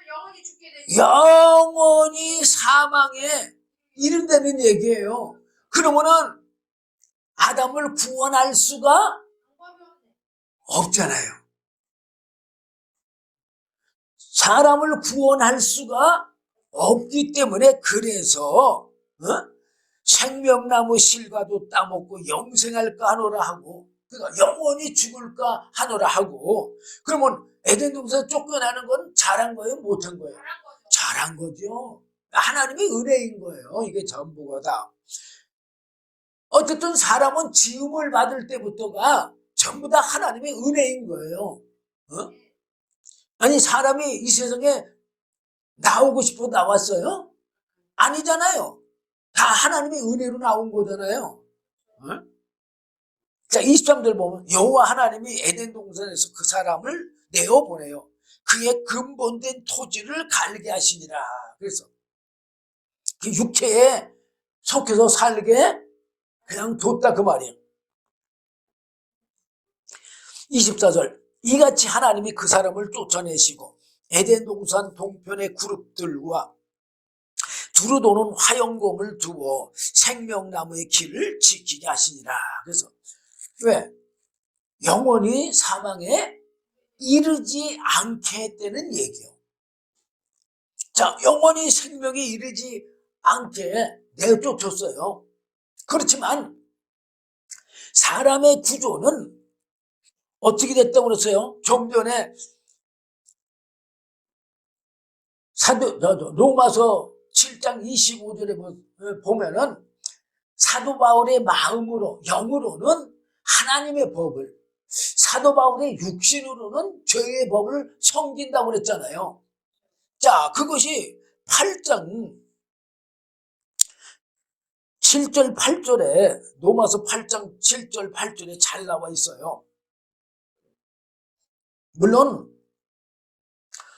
영원히 죽게 되죠. 영원히 사망에 이른다는 얘기예요. 그러면은 아담을 구원할 수가 없잖아요. 사람을 구원할 수가 없기 때문에, 그래서 생명나무 실과도 따먹고 영생할까 하노라 하고, 그러니까 영원히 죽을까 하노라 하고. 그러면 에덴 동산에서 쫓겨나는 건 잘한 거예요, 못한 거예요? 잘한 거죠. 하나님의 은혜인 거예요, 이게 전부가 다. 어쨌든 사람은 지음을 받을 때부터가 전부 다 하나님의 은혜인 거예요. 아니, 사람이 이 세상에 나오고 싶어 나왔어요? 아니잖아요. 다 하나님의 은혜로 나온 거잖아요. 어? 자, 23절 보면 여호와 하나님이 에덴 동산에서 그 사람을 내어보내요. 그의 근본된 토지를 갈게 하시니라. 그래서 그 육체에 속해서 살게 그냥 뒀다 그 말이에요. 24절 이같이 하나님이 그 사람을 쫓아내시고 에덴 동산 동편의 그룹들과 두루 도는 화영공을 두어 생명나무의 길을 지키게 하시니라. 그래서 왜? 영원히 사망에 이르지 않게 했다는 얘기예요. 자, 영원히 생명에 이르지 않게 내쫓았어요. 그렇지만 사람의 구조는 어떻게 됐다고 그랬어요? 좀 전에 로마서 7장 25절에 보면은 사도 바울의 마음으로 영으로는 하나님의 법을, 사도 바울의 육신으로는 죄의 법을 섬긴다고 그랬잖아요. 자, 그것이 8장 7절 8절에 로마서 8장 7절 8절에 잘 나와 있어요. 물론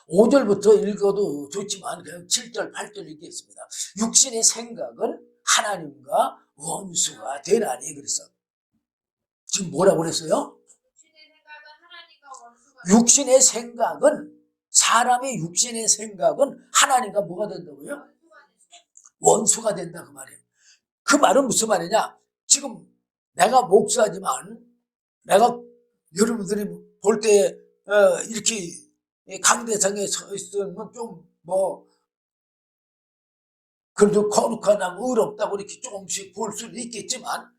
5절부터 읽어도 좋지만 그냥 7절 8절 읽겠습니다. 육신의 생각은 하나님과 원수가 되나니. 그래서 지금 뭐라고 그랬어요? 육신의 생각은 사람의 육신의 생각은 하나님과 뭐가 된다고요? 원수가 된다 그 말이에요. 그 말은 무슨 말이냐? 지금 내가 목사지만 내가 여러분들이 볼 때 이렇게 강대상에 서 있으면 좀 그래도 거룩하다 의롭다고 이렇게 조금씩 볼 수는 있겠지만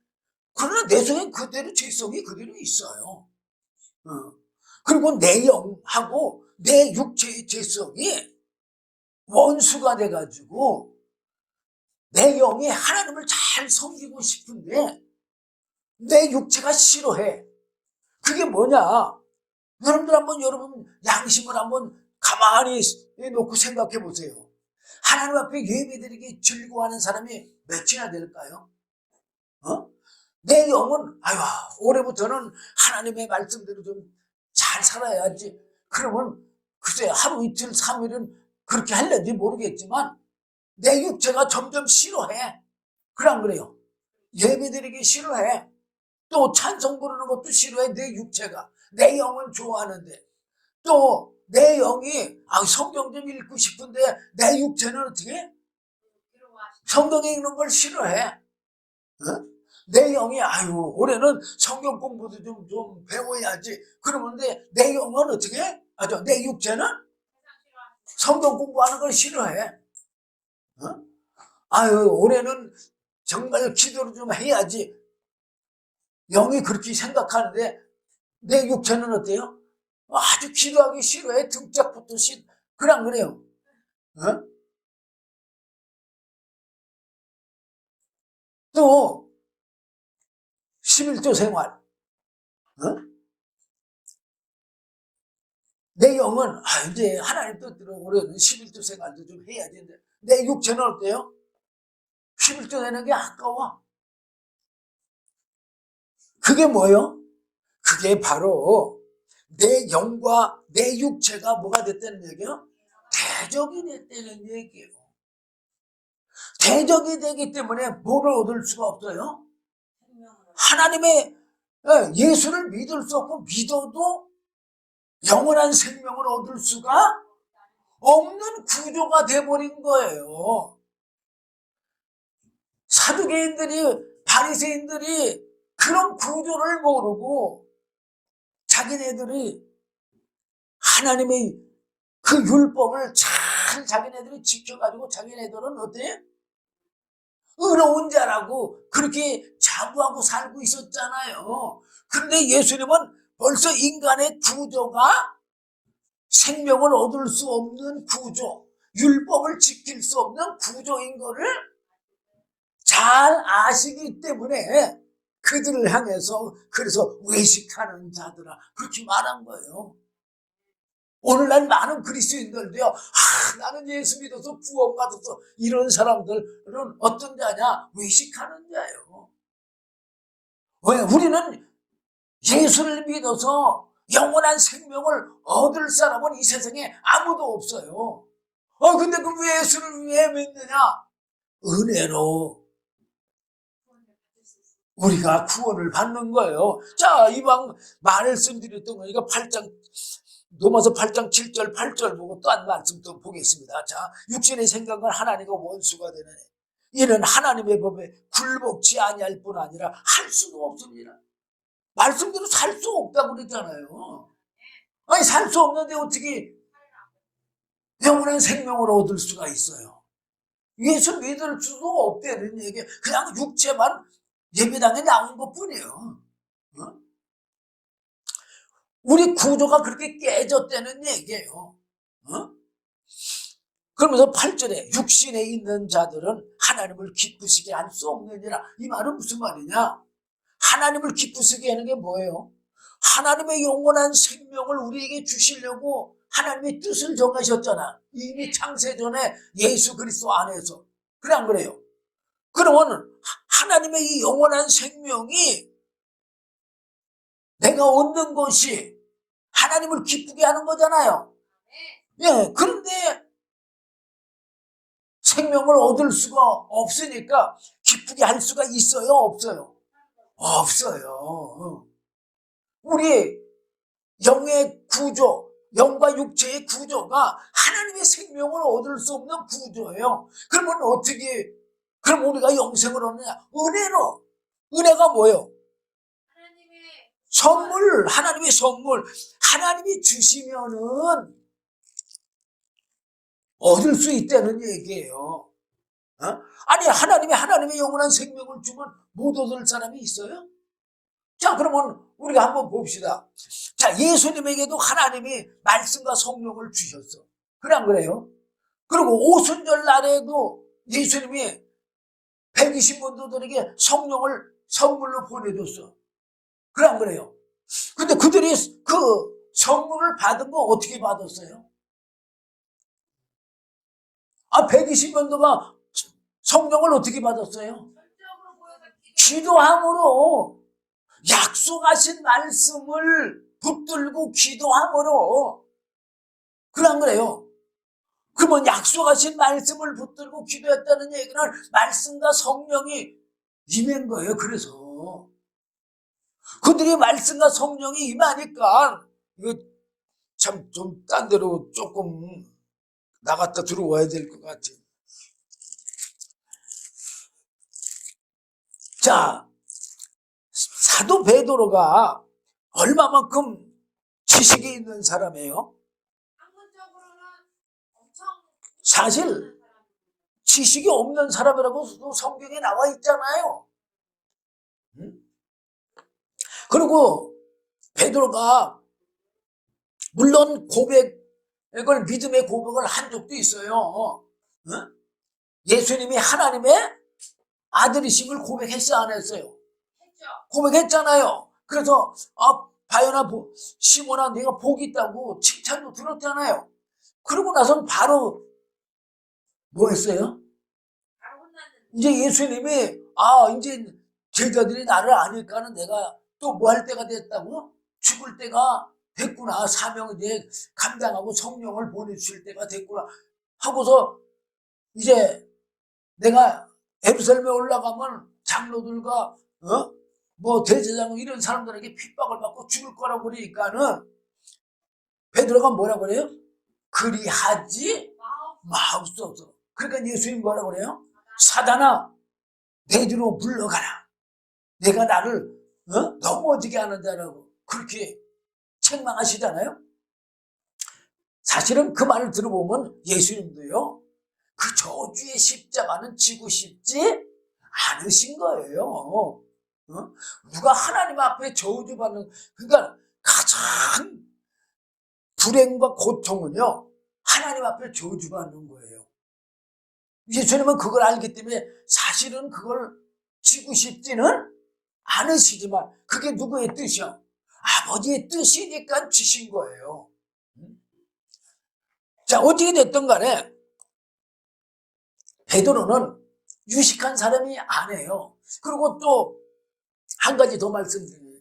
그러나 내 속엔 그대로 죄성이 그대로 있어요. 그리고 내 영하고 내 육체의 죄성이 원수가 돼가지고 내 영이 하나님을 잘 섬기고 싶은데 내 육체가 싫어해. 그게 뭐냐? 여러분들 한번 여러분 양심을 한번 가만히 놓고 생각해 보세요. 하나님 앞에 예배드리기 즐거워하는 사람이 몇이나 될까요? 내 영은 올해부터는 하나님의 말씀대로 좀 잘 살아야지. 그러면 글쎄 하루 이틀 3일은 그렇게 할는지 모르겠지만 내 육체가 점점 싫어해. 그래 안 그래요? 예배드리기 싫어해. 또 찬송 부르는 것도 싫어해. 내 육체가. 내 영은 좋아하는데 또 내 영이 성경 좀 읽고 싶은데 내 육체는 어떻게? 성경에 읽는 걸 싫어해. 내 영이 올해는 성경 공부도 좀 배워야지. 그러는데 내 영은 어떻게? 내 육체는 성경 공부하는 걸 싫어해. 올해는 정말 기도를 좀 해야지. 영이 그렇게 생각하는데 내 육체는 어때요? 아주 기도하기 싫어해. 등짝부터 그냥 그래요. 또 11조 생활. 내 영은 이제 하나님 뜻대로 올해는 11조 생활도 좀 해야 되는데 내 육체는 어때요? 11조 되는 게 아까워. 그게 뭐예요? 그게 바로 내 영과 내 육체가 뭐가 됐다는 얘기예요? 대적이 됐다는 얘기예요. 대적이 되기 때문에 뭐를 얻을 수가 없어요? 하나님의 예수를 믿을 수 없고 믿어도 영원한 생명을 얻을 수가 없는 구조가 돼버린 거예요. 사두개인들이 바리새인들이 그런 구조를 모르고 자기네들이 하나님의 그 율법을 잘 자기네들이 지켜가지고 자기네들은 어때? 의로운 자라고 그렇게 자부하고 살고 있었잖아요. 근데 예수님은 벌써 인간의 구조가 생명을 얻을 수 없는 구조, 율법을 지킬 수 없는 구조인 거를 잘 아시기 때문에 그들을 향해서 그래서 외식하는 자들아 그렇게 말한 거예요. 오늘날 많은 그리스도인들도요, 나는 예수 믿어서 구원받았어. 이런 사람들은 어떤 자냐? 외식하는 자예요. 왜? 우리는 예수를 믿어서 영원한 생명을 얻을 사람은 이 세상에 아무도 없어요. 근데 그 예수를 왜 믿느냐? 은혜로 우리가 구원을 받는 거예요. 자, 이방 말씀드렸던 거니까 8장, 로마서 8장 7절 8절 보고 또 한 말씀 또 보겠습니다. 자, 육신의 생각은 하나님과 원수가 되는 이는 하나님의 법에 굴복치 아니할 뿐 아니라 할 수도 없습니다. 말씀대로 살 수 없다고 그랬잖아요. 아니, 살 수 없는데 어떻게 영원한 생명을 얻을 수가 있어요? 예수 믿을 수도 없다는 얘기. 그냥 육체만 예배당에 나온 것 뿐이에요. 우리 구조가 그렇게 깨졌다는 얘기예요. 그러면서 8절에 육신에 있는 자들은 하나님을 기쁘시게 할 수 없느니라. 이 말은 무슨 말이냐? 하나님을 기쁘시게 하는 게 뭐예요? 하나님의 영원한 생명을 우리에게 주시려고 하나님의 뜻을 정하셨잖아. 이미 창세전에 예수 그리스도 안에서. 그래 안 그래요? 그러면 하나님의 이 영원한 생명이 내가 얻는 것이 하나님을 기쁘게 하는 거잖아요. 예, 그런데 생명을 얻을 수가 없으니까 기쁘게 할 수가 있어요? 없어요? 없어요. 우리 영의 구조, 영과 육체의 구조가 하나님의 생명을 얻을 수 없는 구조예요. 그러면 어떻게, 그럼 우리가 영생을 얻느냐? 은혜로. 은혜가 뭐예요? 선물, 하나님의 선물. 하나님이 주시면은 얻을 수 있다는 얘기예요. 아니, 하나님의 영원한 생명을 주면 못 얻을 사람이 있어요? 자, 그러면 우리가 한번 봅시다. 자, 예수님에게도 하나님이 말씀과 성령을 주셨어. 그래 안 그래요? 그리고 오순절 날에도 예수님이 120문도들에게 성령을 선물로 보내줬어. 그래 안 그래요? 근데 그들이 그 선물을 받은 거 어떻게 받았어요? 120문도가 성령을 어떻게 받았어요? 기도함으로. 약속하신 말씀을 붙들고 기도함으로. 그래 안 그래요? 그러면 약속하신 말씀을 붙들고 기도했다는 얘기는 말씀과 성령이 임한 거예요. 그래서 그들이 말씀과 성령이 임하니까 이거 참 좀 딴 데로 조금 나갔다 들어와야 될 것 같아요. 자, 사도 베드로가 얼마만큼 지식이 있는 사람이에요? 사실 지식이 없는 사람이라고 성경에 나와 있잖아요. 그리고 베드로가 물론 고백을, 믿음의 고백을 한 적도 있어요. 예수님이 하나님의 아들이심을 고백했어 안 했어요? 고백했잖아요. 그래서 바요나 시몬아 네가 복이 있다고 칭찬도 들었잖아요. 그러고 나서 바로 뭐 했어요? 이제 예수님이 이제 제자들이 나를 아니까는 내가 또 뭐 할 때가 됐다고? 죽을 때가 됐구나. 사명을 이제 감당하고 성령을 보내주실 때가 됐구나 하고서 이제 내가 예루살렘에 올라가면 장로들과 뭐 대제사장 이런 사람들에게 핍박을 받고 죽을 거라고 그러니까는 베드로가 뭐라고 그래요? 그리하지 마옵소서. 그러니까 예수님 뭐라고 그래요? 사단아 내 뒤로 물러가라. 내가 나를 넘어지게 하는 자라고 그렇게 책망하시잖아요. 사실은 그 말을 들어보면 예수님도요 그 저주의 십자가는 지고 싶지 않으신 거예요. 누가 하나님 앞에 저주받는, 그러니까 가장 불행과 고통은요 하나님 앞에 저주받는 거예요. 예수님은 그걸 알기 때문에 사실은 그걸 지고 싶지는 않으시지만 그게 누구의 뜻이요? 아버지의 뜻이니까 주신 거예요. 자, 어떻게 됐든 간에 베드로는 유식한 사람이 아니에요. 그리고 또 한 가지 더 말씀드리면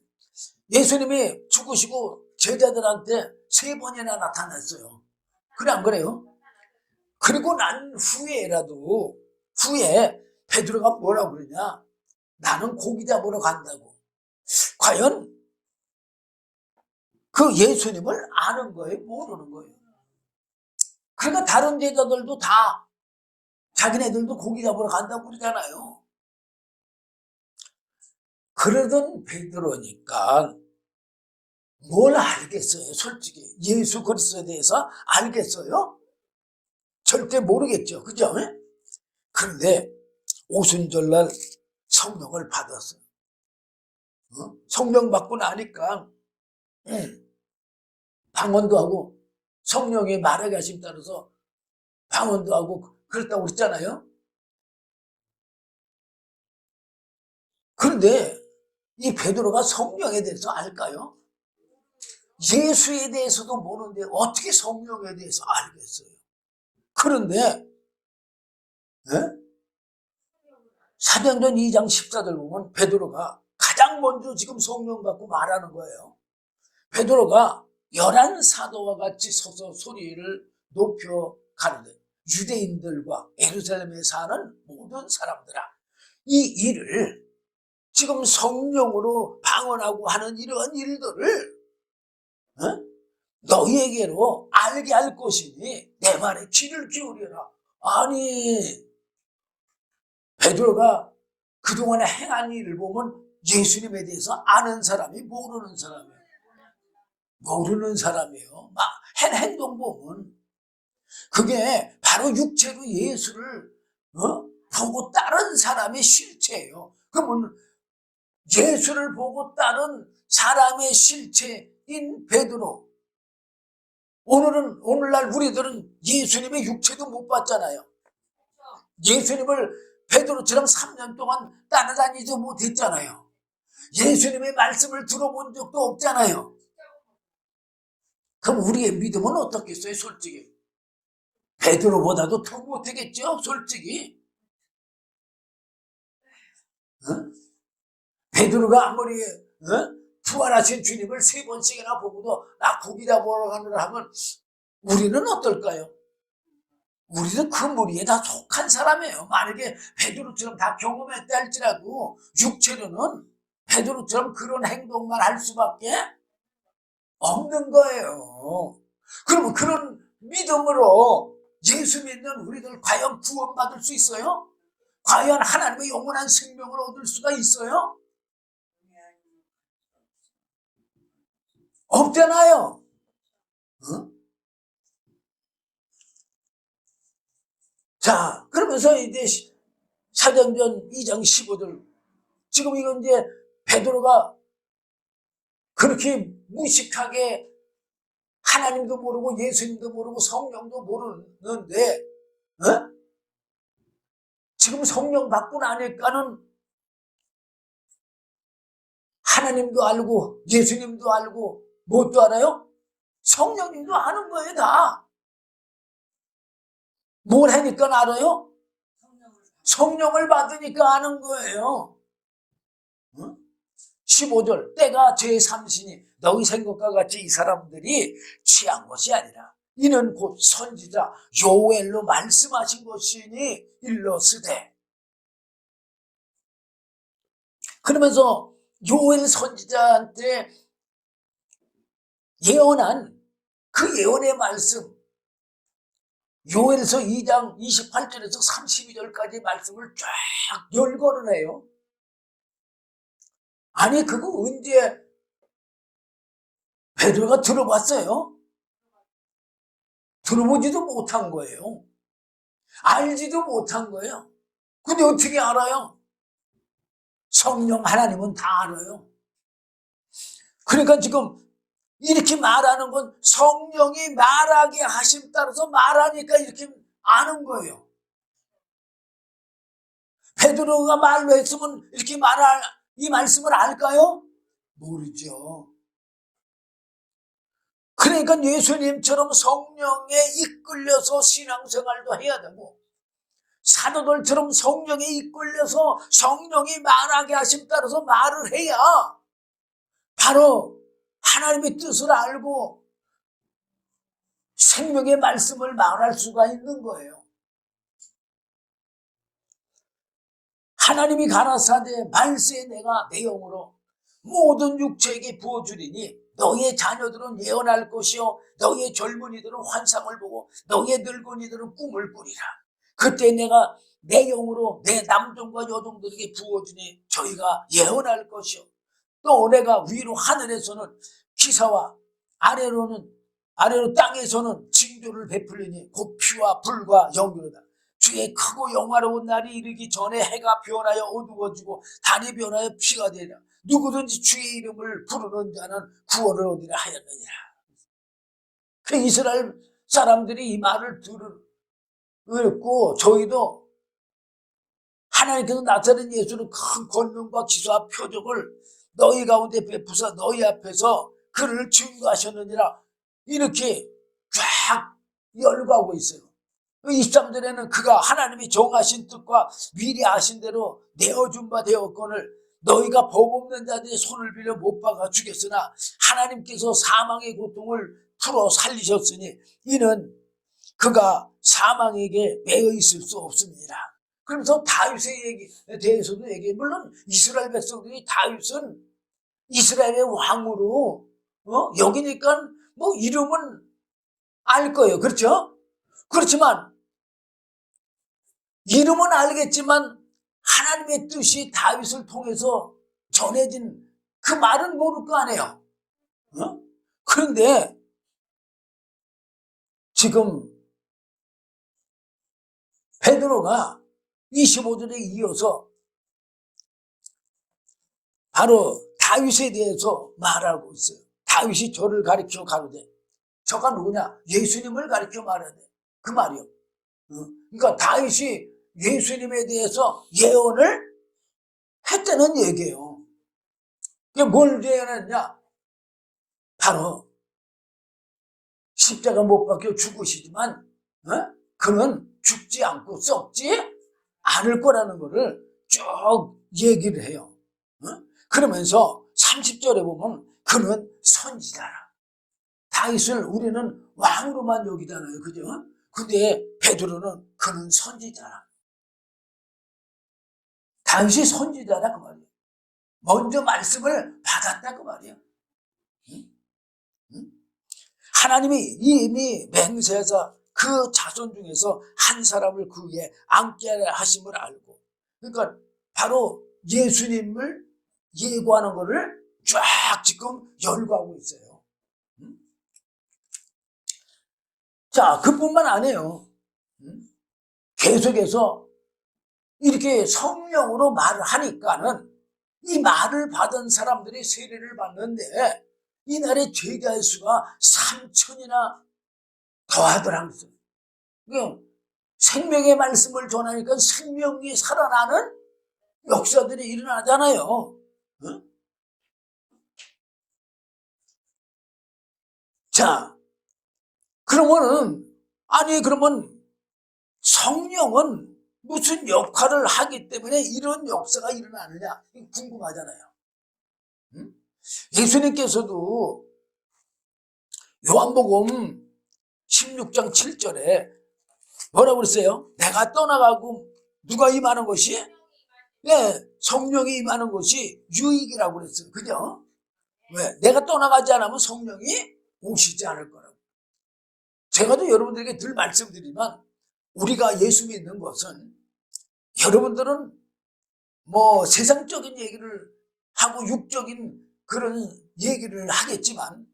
예수님이 죽으시고 제자들한테 3번이나 나타났어요. 그래 안 그래요? 그리고 난 후에 베드로가 뭐라고 그러냐? 나는 고기 잡으러 간다고. 과연 그 예수님을 아는 거예요? 모르는 거예요? 그러니까 다른 제자들도 다 자기네들도 고기 잡으러 간다고 그러잖아요. 그러던 베드로니까 뭘 알겠어요? 솔직히 예수 그리스도에 대해서 알겠어요? 절대 모르겠죠. 그죠? 그런데 오순절날 성령을 받았어요. 성령 받고 나니까 방언도 하고 성령의 말하게 하심 따라서 방언도 하고 그랬다고 그랬잖아요. 그런데 이 베드로가 성령에 대해서 알까요? 예수에 대해서도 모르는데 어떻게 성령에 대해서 알겠어요? 그런데 사도행전 2장 14절 보면 베드로가 가장 먼저 지금 성령 받고 말하는 거예요. 베드로가 11사도와 같이 서서 소리를 높여 가르되 유대인들과 예루살렘에 사는 모든 사람들아, 이 일을 지금 성령으로 방언하고 하는 이러한 일들을 너희에게로 알게 할 것이니 내 말에 귀를 기울여라. 아니, 베드로가 그동안에 행한 일을 보면 예수님에 대해서 아는 사람이 모르는 사람이에요. 모르는 사람이에요. 막 행동 보면 그게 바로 육체로 예수를 보고 따른 사람의 실체예요. 그러면 예수를 보고 따른 사람의 실체인 베드로, 오늘날 우리들은 예수님의 육체도 못 봤잖아요. 예수님을 베드로처럼 3년 동안 따라다니지 못했잖아요. 예수님의 말씀을 들어본 적도 없잖아요. 그럼 우리의 믿음은 어떻겠어요? 솔직히 베드로보다도 더 못하겠죠? 솔직히 베드로가 아무리 부활하신 주님을 3번씩이나 보고도 나 고기 잡으러 가느라 하면 우리는 어떨까요? 우리는 그 무리에 다 속한 사람이에요. 만약에 베드로처럼 다 경험했다 할지라도 육체로는 베드로처럼 그런 행동만 할 수밖에 없는 거예요. 그러면 그런 믿음으로 예수 믿는 우리들 과연 구원받을 수 있어요? 과연 하나님의 영원한 생명을 얻을 수가 있어요? 없잖아요. 자, 그러면서 이제 사도행전 2장 15절, 지금 이건 이제 베드로가 그렇게 무식하게 하나님도 모르고 예수님도 모르고 성령도 모르는데 지금 성령 받고 나니까는 하나님도 알고 예수님도 알고 무엇도 알아요? 성령님도 아는 거예요. 다. 뭘 하니까 알아요? 성령을 받으니까 아는 거예요. 15절, 때가 제3신이 너희 생각과 같이 이 사람들이 취한 것이 아니라 이는 곧 선지자 요엘로 말씀하신 것이니 일러스되. 그러면서 요엘 선지자한테 예언한 그 예언의 말씀, 요엘서 2장 28절에서 32절까지 말씀을 쫙 열거는 해요. 아니, 그거 언제 베드로가 들어봤어요? 들어보지도 못한 거예요. 알지도 못한 거예요. 근데 어떻게 알아요? 성령 하나님은 다 알아요. 그러니까 지금 이렇게 말하는 건 성령이 말하게 하심 따라서 말하니까 이렇게 아는 거예요. 베드로가 말로 했으면 이렇게 이 말씀을 알까요? 모르죠. 그러니까 예수님처럼 성령에 이끌려서 신앙생활도 해야 되고, 사도들처럼 성령에 이끌려서 성령이 말하게 하심 따라서 말을 해야 바로 하나님의 뜻을 알고 생명의 말씀을 말할 수가 있는 거예요. 하나님이 가라사대 말세에 내가 내 영으로 모든 육체에게 부어주리니 너희의 자녀들은 예언할 것이요 너희의 젊은이들은 환상을 보고 너희의 늙은이들은 꿈을 꾸리라. 그때 내가 내 영으로 내 남종과 여종들에게 부어주니 저희가 예언할 것이요 또 내가 위로 하늘에서는 기사와 아래로 땅에서는 징조를 베풀리니 곧 피와 불과 영으로다. 주의 크고 영화로운 날이 이르기 전에 해가 변하여 어두워지고 달이 변하여 피가 되리라. 누구든지 주의 이름을 부르는 자는 구원을 얻으리라 하였느니라. 그 이스라엘 사람들이 이 말을 듣고 저희도 하나님께서 나타낸 예수는 큰 권능과 기사와 표적을 너희 가운데 베푸사 너희 앞에서 그를 증거하셨느니라. 이렇게 쫙 열거하고 있어요. 23절에는 그가 하나님이 정하신 뜻과 미리 아신 대로 내어준 바 되었거늘 너희가 법 없는 자들의 손을 빌려 못 박아 죽였으나 하나님께서 사망의 고통을 풀어 살리셨으니 이는 그가 사망에게 매여 있을 수 없습니다. 그러면서 다윗의 얘기에 대해서도 얘기해. 물론 이스라엘 백성들이 다윗은 이스라엘의 왕으로 여기니까 뭐 이름은 알 거예요. 그렇죠? 그렇지만 이름은 알겠지만 하나님의 뜻이 다윗을 통해서 전해진 그 말은 모를 거 아니에요. 그런데 지금 베드로가 25절에 이어서 바로 다윗에 대해서 말하고 있어요. 다윗이 저를 가리켜 가로되 저가 누구냐? 예수님을 가리켜 말하되 그 말이요. 그러니까 다윗이 예수님에 대해서 예언을 했다는 얘기예요. 그게 뭘 예언했냐? 바로 십자가 못 박혀 죽으시지만 그는 죽지 않고 썩지 않을 거라는 거를 쭉 얘기를 해요. 그러면서 30절에 보면 그는 선지자라. 다윗을 우리는 왕으로만 여기잖아요. 그죠? 근데 베드로는 그는 선지자라. 다윗이 선지자라 그 말이에요. 먼저 말씀을 받았다 그 말이에요. 하나님이 이미 맹세하사 그 자손 중에서 한 사람을 그 위에 앉게 하심을 알고, 그러니까 바로 예수님을 예고하는 것을 쫙 지금 열거하고 있어요. 자, 그뿐만 아니에요. 계속해서 이렇게 성령으로 말을 하니까는 이 말을 받은 사람들이 세례를 받는데 이날의 제자의 수가 3,000이나 더하더라고요. 그러니까 생명의 말씀을 전하니까 생명이 살아나는 역사들이 일어나잖아요. 자, 그러면 성령은 무슨 역할을 하기 때문에 이런 역사가 일어나느냐 궁금하잖아요. 예수님께서도 요한복음 16장 7절에 뭐라고 그랬어요? 내가 떠나가고 누가 임하는 것이? 네, 성령이 임하는 것이 유익이라고 그랬어요. 그죠? 왜? 내가 떠나가지 않으면 성령이 오시지 않을 거라고. 제가도 여러분들에게 늘 말씀드리면 우리가 예수 믿는 것은 여러분들은 뭐 세상적인 얘기를 하고 육적인 그런 얘기를 하겠지만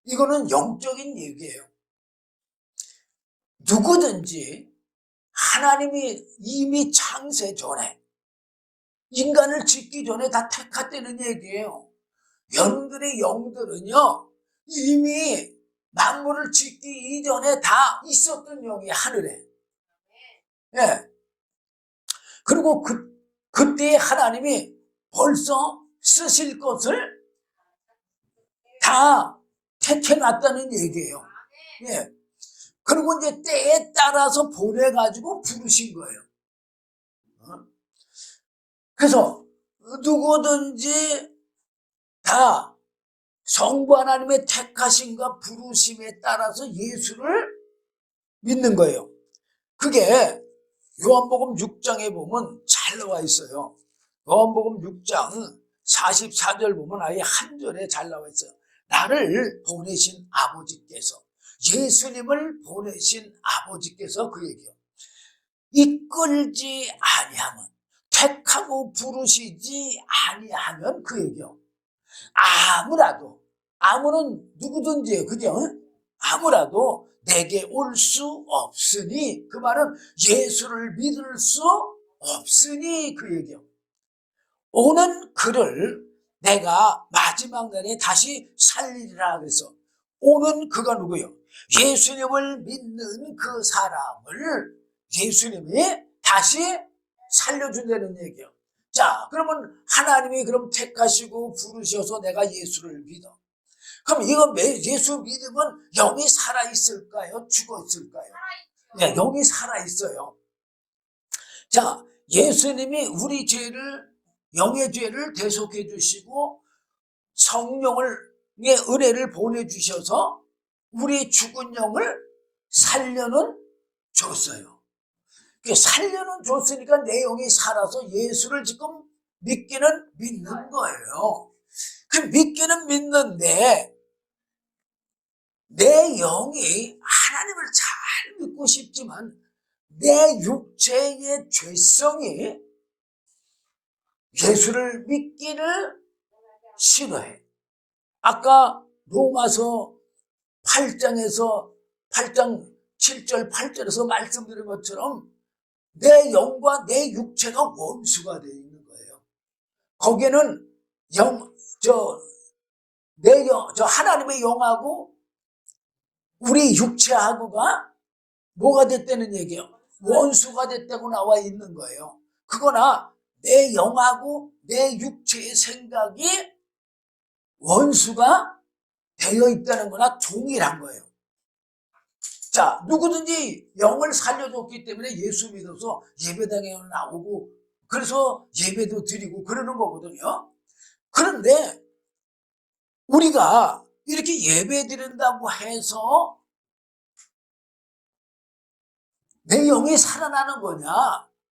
이거는 영적인 얘기예요. 누구든지 하나님이 이미 창세 전에 인간을 짓기 전에 다 택했다는 얘기예요. 여러분들의 영들은요 이미 만물을 짓기 이전에 다 있었던 영이 하늘에. 예. 그리고 그때 하나님이 벌써 쓰실 것을 다 택해놨다는 얘기예요. 예. 그리고 이제 때에 따라서 보내가지고 부르신 거예요. 그래서 누구든지 다 성부 하나님의 택하심과 부르심에 따라서 예수를 믿는 거예요. 그게 요한복음 6장에 보면 잘 나와 있어요. 요한복음 6장 44절 보면 아예 한 절에 잘 나와 있어요. 나를 보내신 아버지께서, 예수님을 보내신 아버지께서 그 얘기요. 이끌지 아니하면, 택하고 부르시지 아니하면 그 얘기요. 아무라도, 아무는 누구든지요. 그죠? 아무라도 내게 올 수 없으니, 그 말은 예수를 믿을 수 없으니 그 얘기요. 오는 그를 내가 마지막 날에 다시 살리리라 그래서 오는 그가 누구요? 예수님을 믿는 그 사람을 예수님이 다시 살려준다는 얘기예요. 자, 그러면 하나님이 그럼 택하시고 부르셔서 내가 예수를 믿어. 그럼 이거 예수 믿으면 영이 살아있을까요? 죽어있을까요? 네, 영이 살아있어요. 자, 예수님이 우리 죄를, 영의 죄를 대속해 주시고 성령의 은혜를 보내주셔서 우리 죽은 영을 살려는 줬어요. 살려는 줬으니까 내 영이 살아서 예수를 지금 믿기는 믿는 거예요. 그 믿기는 믿는데 내 영이 하나님을 잘 믿고 싶지만 내 육체의 죄성이 예수를 믿기를 싫어해. 아까 로마서 8장에서 8장 7절 8절에서 말씀드린 것처럼 내 영과 내 육체가 원수가 되어 있는 거예요. 거기에는 하나님의 영하고 우리 육체하고가 뭐가 됐다는 얘기예요? 원수가 됐다고 나와 있는 거예요. 그거나 내 영하고 내 육체의 생각이 원수가 되어 있다는 거나 동일한 거예요. 자, 누구든지 영을 살려줬기 때문에 예수 믿어서 예배당에 나오고 그래서 예배도 드리고 그러는 거거든요. 그런데 우리가 이렇게 예배 드린다고 해서 내 영이 살아나는 거냐?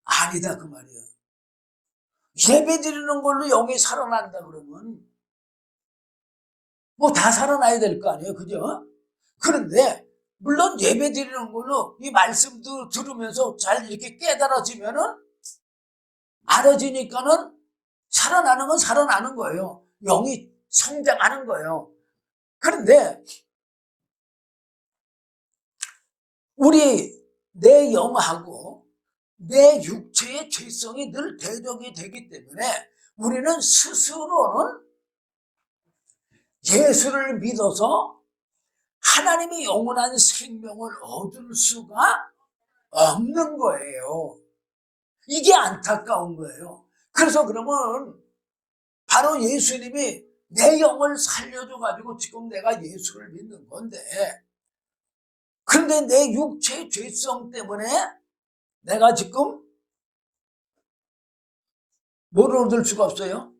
아니다 그 말이에요. 예배 드리는 걸로 영이 살아난다 그러면 뭐 다 살아나야 될 거 아니에요. 그죠? 그런데 물론 예배 드리는 걸로 이 말씀도 들으면서 잘 이렇게 깨달아지면은 알아지니까는 살아나는 건 살아나는 거예요. 영이 성장하는 거예요. 그런데 우리 내 영하고 내 육체의 죄성이 늘 대적이 되기 때문에 우리는 스스로는 예수를 믿어서 하나님의 영원한 생명을 얻을 수가 없는 거예요. 이게 안타까운 거예요. 그래서 그러면 바로 예수님이 내 영을 살려줘가지고 지금 내가 예수를 믿는 건데, 그런데 내 육체의 죄성 때문에 내가 지금 뭐를 얻을 수가 없어요?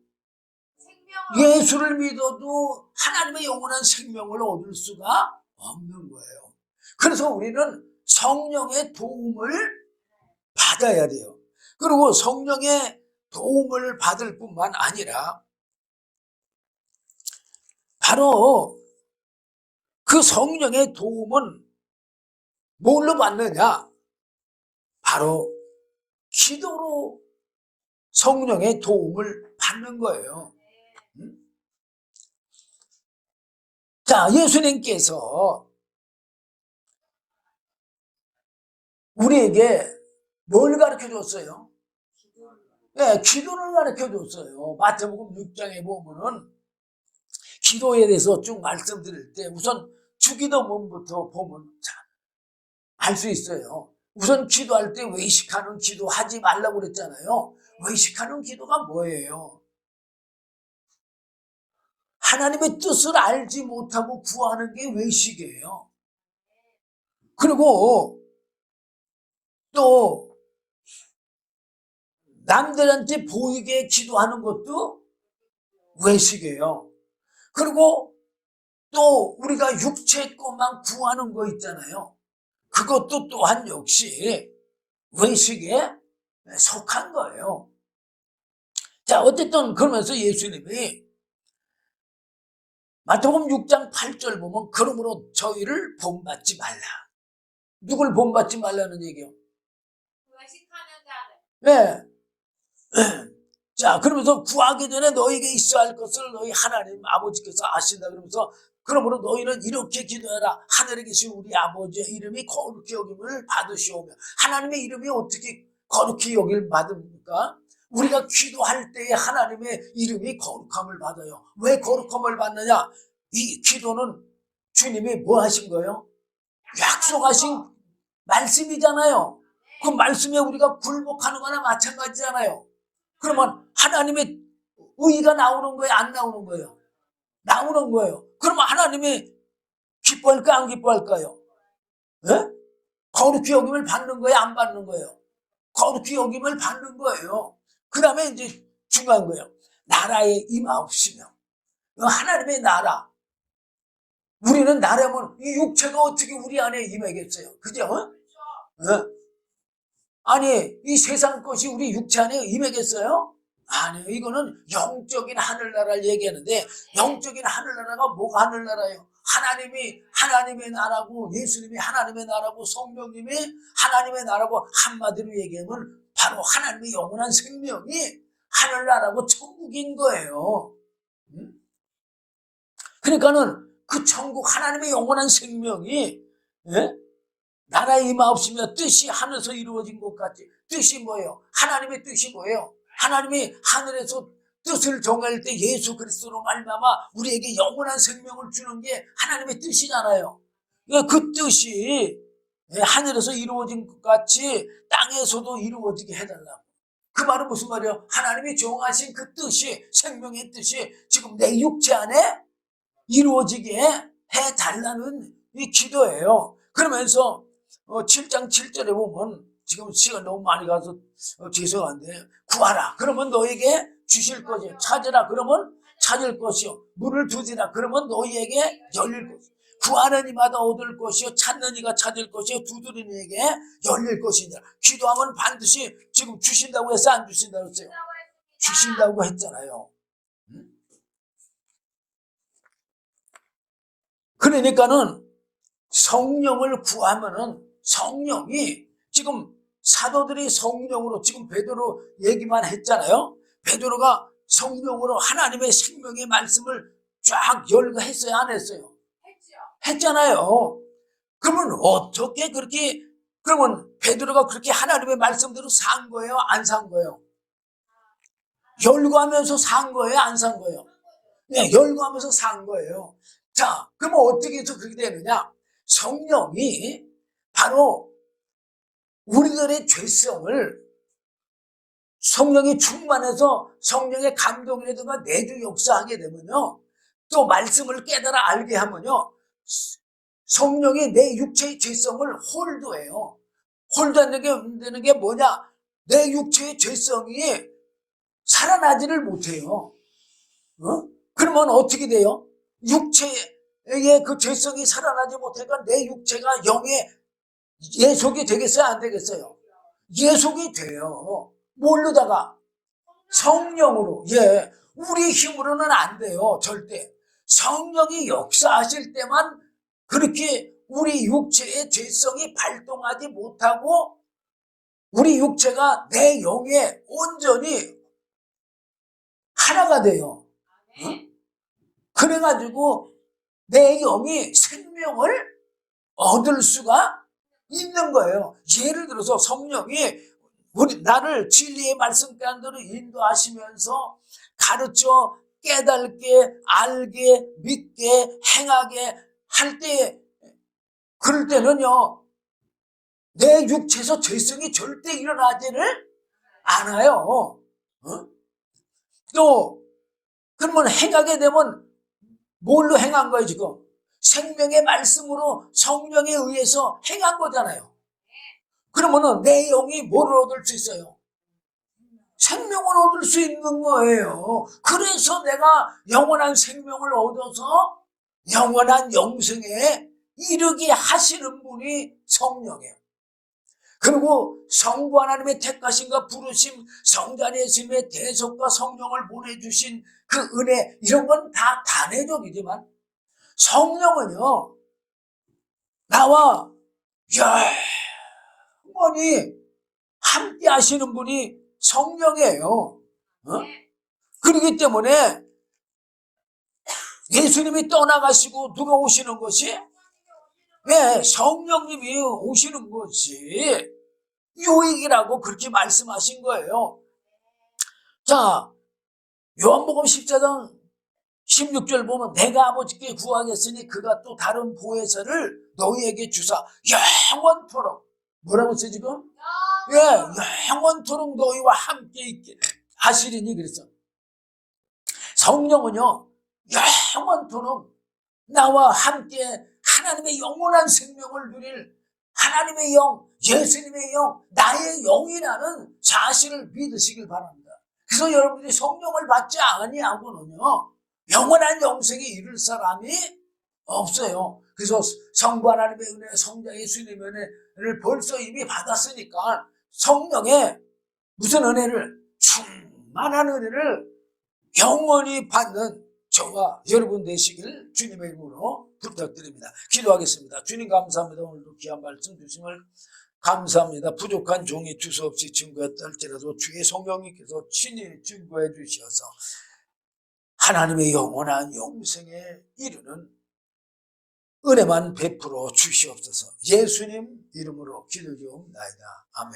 예수를 믿어도 하나님의 영원한 생명을 얻을 수가 없는 거예요. 그래서 우리는 성령의 도움을 받아야 돼요. 그리고 성령의 도움을 받을 뿐만 아니라 바로 그 성령의 도움은 뭘로 받느냐? 바로 기도로 성령의 도움을 받는 거예요. 자, 예수님께서 우리에게 뭘 가르쳐 줬어요? 네, 기도를 가르쳐 줬어요. 마태복음 6장에 보면은 기도에 대해서 쭉 말씀드릴 때 우선 주기도문부터 보면 알 수 있어요. 우선 기도할 때 외식하는 기도 하지 말라고 그랬잖아요. 외식하는 기도가 뭐예요? 하나님의 뜻을 알지 못하고 구하는 게 외식이에요. 그리고 또 남들한테 보이게 기도하는 것도 외식이에요. 그리고 또 우리가 육체의 것만 구하는 거 있잖아요. 그것도 또한 역시 외식에 속한 거예요. 자, 어쨌든 그러면서 예수님이 마태복음 6장 8절 보면 그러므로 저희를 본받지 말라. 누굴 본받지 말라는 얘기요? 외식하는 자들. 네. 자, 그러면서 구하기 전에 너에게 있어야 할 것을 너희 하나님 아버지께서 아신다. 그러면서 그러므로 너희는 이렇게 기도해라. 하늘에 계신 우리 아버지의 이름이 거룩히 여김을 받으시오며. 하나님의 이름이 어떻게 거룩히 여김을 받습니까? 우리가 기도할 때에 하나님의 이름이 거룩함을 받아요. 왜 거룩함을 받느냐? 이 기도는 주님이 뭐 하신 거예요? 약속하신 말씀이잖아요. 그 말씀에 우리가 굴복하는 거나 마찬가지잖아요. 그러면 하나님의 의의가 나오는 거예요? 안 나오는 거예요? 나오는 거예요. 그러면 하나님이 기뻐할까 안 기뻐할까요? 네? 거룩히 여김을 받는 거예요? 안 받는 거예요? 거룩히 여김을 받는 거예요. 그 다음에 이제 중요한 거예요. 나라에 임하옵시며. 하나님의 나라. 우리는 나라면 이 육체가 어떻게 우리 안에 임하겠어요? 그죠? 네? 아니, 이 세상 것이 우리 육체 안에 임하겠어요? 아니요. 이거는 영적인 하늘나라를 얘기하는데, 영적인 하늘나라가 뭐가 하늘나라예요? 하나님이 하나님의 나라고, 예수님이 하나님의 나라고, 성령님이 하나님의 나라고, 한마디로 얘기하면 바로 하나님의 영원한 생명이 하늘나라고 천국인 거예요. 그러니까는 그 천국, 하나님의 영원한 생명이, 예? 나라에 임하옵시며 뜻이 하늘에서 이루어진 것 같이. 뜻이 뭐예요? 하나님의 뜻이 뭐예요? 하나님이 하늘에서 뜻을 정할 때 예수 그리스도로 말미암아 우리에게 영원한 생명을 주는 게 하나님의 뜻이잖아요. 그 뜻이 하늘에서 이루어진 것 같이 땅에서도 이루어지게 해달라고. 그 말은 무슨 말이에요? 하나님이 정하신 그 뜻이, 생명의 뜻이 지금 내 육체 안에 이루어지게 해달라는 이 기도예요. 그러면서 7장 7절에 보면, 지금 시간 너무 많이 가서 죄송한데, 구하라 그러면 너에게 주실 것이요, 찾으라 그러면 찾을 것이요, 문을 두드리라 그러면 너희에게 열릴 것이요, 구하는 이마다 얻을 것이요, 찾는 이가 찾을 것이요, 두드리는 이에게 열릴 것이니라. 기도하면 반드시 지금 주신다고 해서 안 주신다고 했어요? 주신다고 했잖아요. 그러니까는 성령을 구하면은 성령이, 지금 사도들이 성령으로, 지금 베드로 얘기만 했잖아요. 베드로가 성령으로 하나님의 생명의 말씀을 쫙 열거했어요, 안 했어요? 했잖아요. 그러면 어떻게 그렇게, 그러면 베드로가 그렇게 하나님의 말씀대로 산 거예요, 안 산 거예요? 열거하면서 산 거예요, 안 산 거예요? 네, 열거하면서 산 거예요. 자, 그러면 어떻게 해서 그렇게 되느냐? 성령이 바로 우리들의 죄성을 성령이 충만해서 성령의 감동이라든가 내주 역사하게 되면요, 또 말씀을 깨달아 알게 하면요, 성령이 내 육체의 죄성을 홀도해요. 홀도하는 게 뭐냐? 내 육체의 죄성이 살아나지를 못해요. 그러면 어떻게 돼요? 육체의 그 죄성이 살아나지 못하니까 내 육체가 영의 예속이 되겠어요, 안 되겠어요? 예속이 돼요. 뭘로다가? 성령으로. 예, 우리 힘으로는 안 돼요, 절대. 성령이 역사하실 때만 그렇게 우리 육체의 죄성이 발동하지 못하고 우리 육체가 내 영에 온전히 하나가 돼요. 그래가지고 내 영이 생명을 얻을 수가 있는 거예요. 예를 들어서 성령이 나를 진리의 말씀 가운데로 인도하시면서 가르쳐 깨닫게, 알게, 믿게, 행하게 할 때, 그럴 때는요, 내 육체에서 죄성이 절대 일어나지를 않아요. 또 그러면 행하게 되면 뭘로 행한 거예요 지금? 생명의 말씀으로 성령에 의해서 행한 거잖아요. 그러면은 내 영이 뭐를 얻을 수 있어요? 생명을 얻을 수 있는 거예요. 그래서 내가 영원한 생명을 얻어서 영원한 영생에 이르게 하시는 분이 성령이에요. 그리고 성부 하나님의 택하심과 부르심, 성자 예수님의 대속과 성령을 보내주신 그 은혜, 이런 건 다 단회적이지만 성령은요, 나와 영원히 함께 하시는 분이 성령이에요. 그렇기 때문에 예수님이 떠나가시고 누가 오시는 것이? 네, 성령님이 오시는 것이 유익이라고 그렇게 말씀하신 거예요. 자, 요한복음 14장 16절 보면 내가 아버지께 구하겠으니 그가 또 다른 보혜사를 너희에게 주사 영원토록, 뭐라고 써 지금? 영원토록 너희와 함께 있게 하시리니 그랬어. 성령은요 영원토록 나와 함께 하나님의 영원한 생명을 누릴 하나님의 영, 예수님의 영, 나의 영이라는 사실을 믿으시길 바랍니다. 그래서 여러분들이 성령을 받지 아니하고는요 영원한 영생에 이를 사람이 없어요. 그래서 성부 하나님의 은혜, 성자 예수님의 은혜를 벌써 이미 받았으니까 성령의 무슨 은혜를, 충만한 은혜를 영원히 받는 저와 여러분 되시길 주님의 이름으로 부탁드립니다. 기도하겠습니다. 주님 감사합니다. 오늘도 귀한 말씀 주심을 감사합니다. 부족한 종이 주소없이 증거했다 할지라도 주의 성령님께서 친히 증거해 주셔서 하나님의 영원한 영생에 이르는 은혜만 베풀어 주시옵소서. 예수님 이름으로 기도드리옵나이다. 아멘.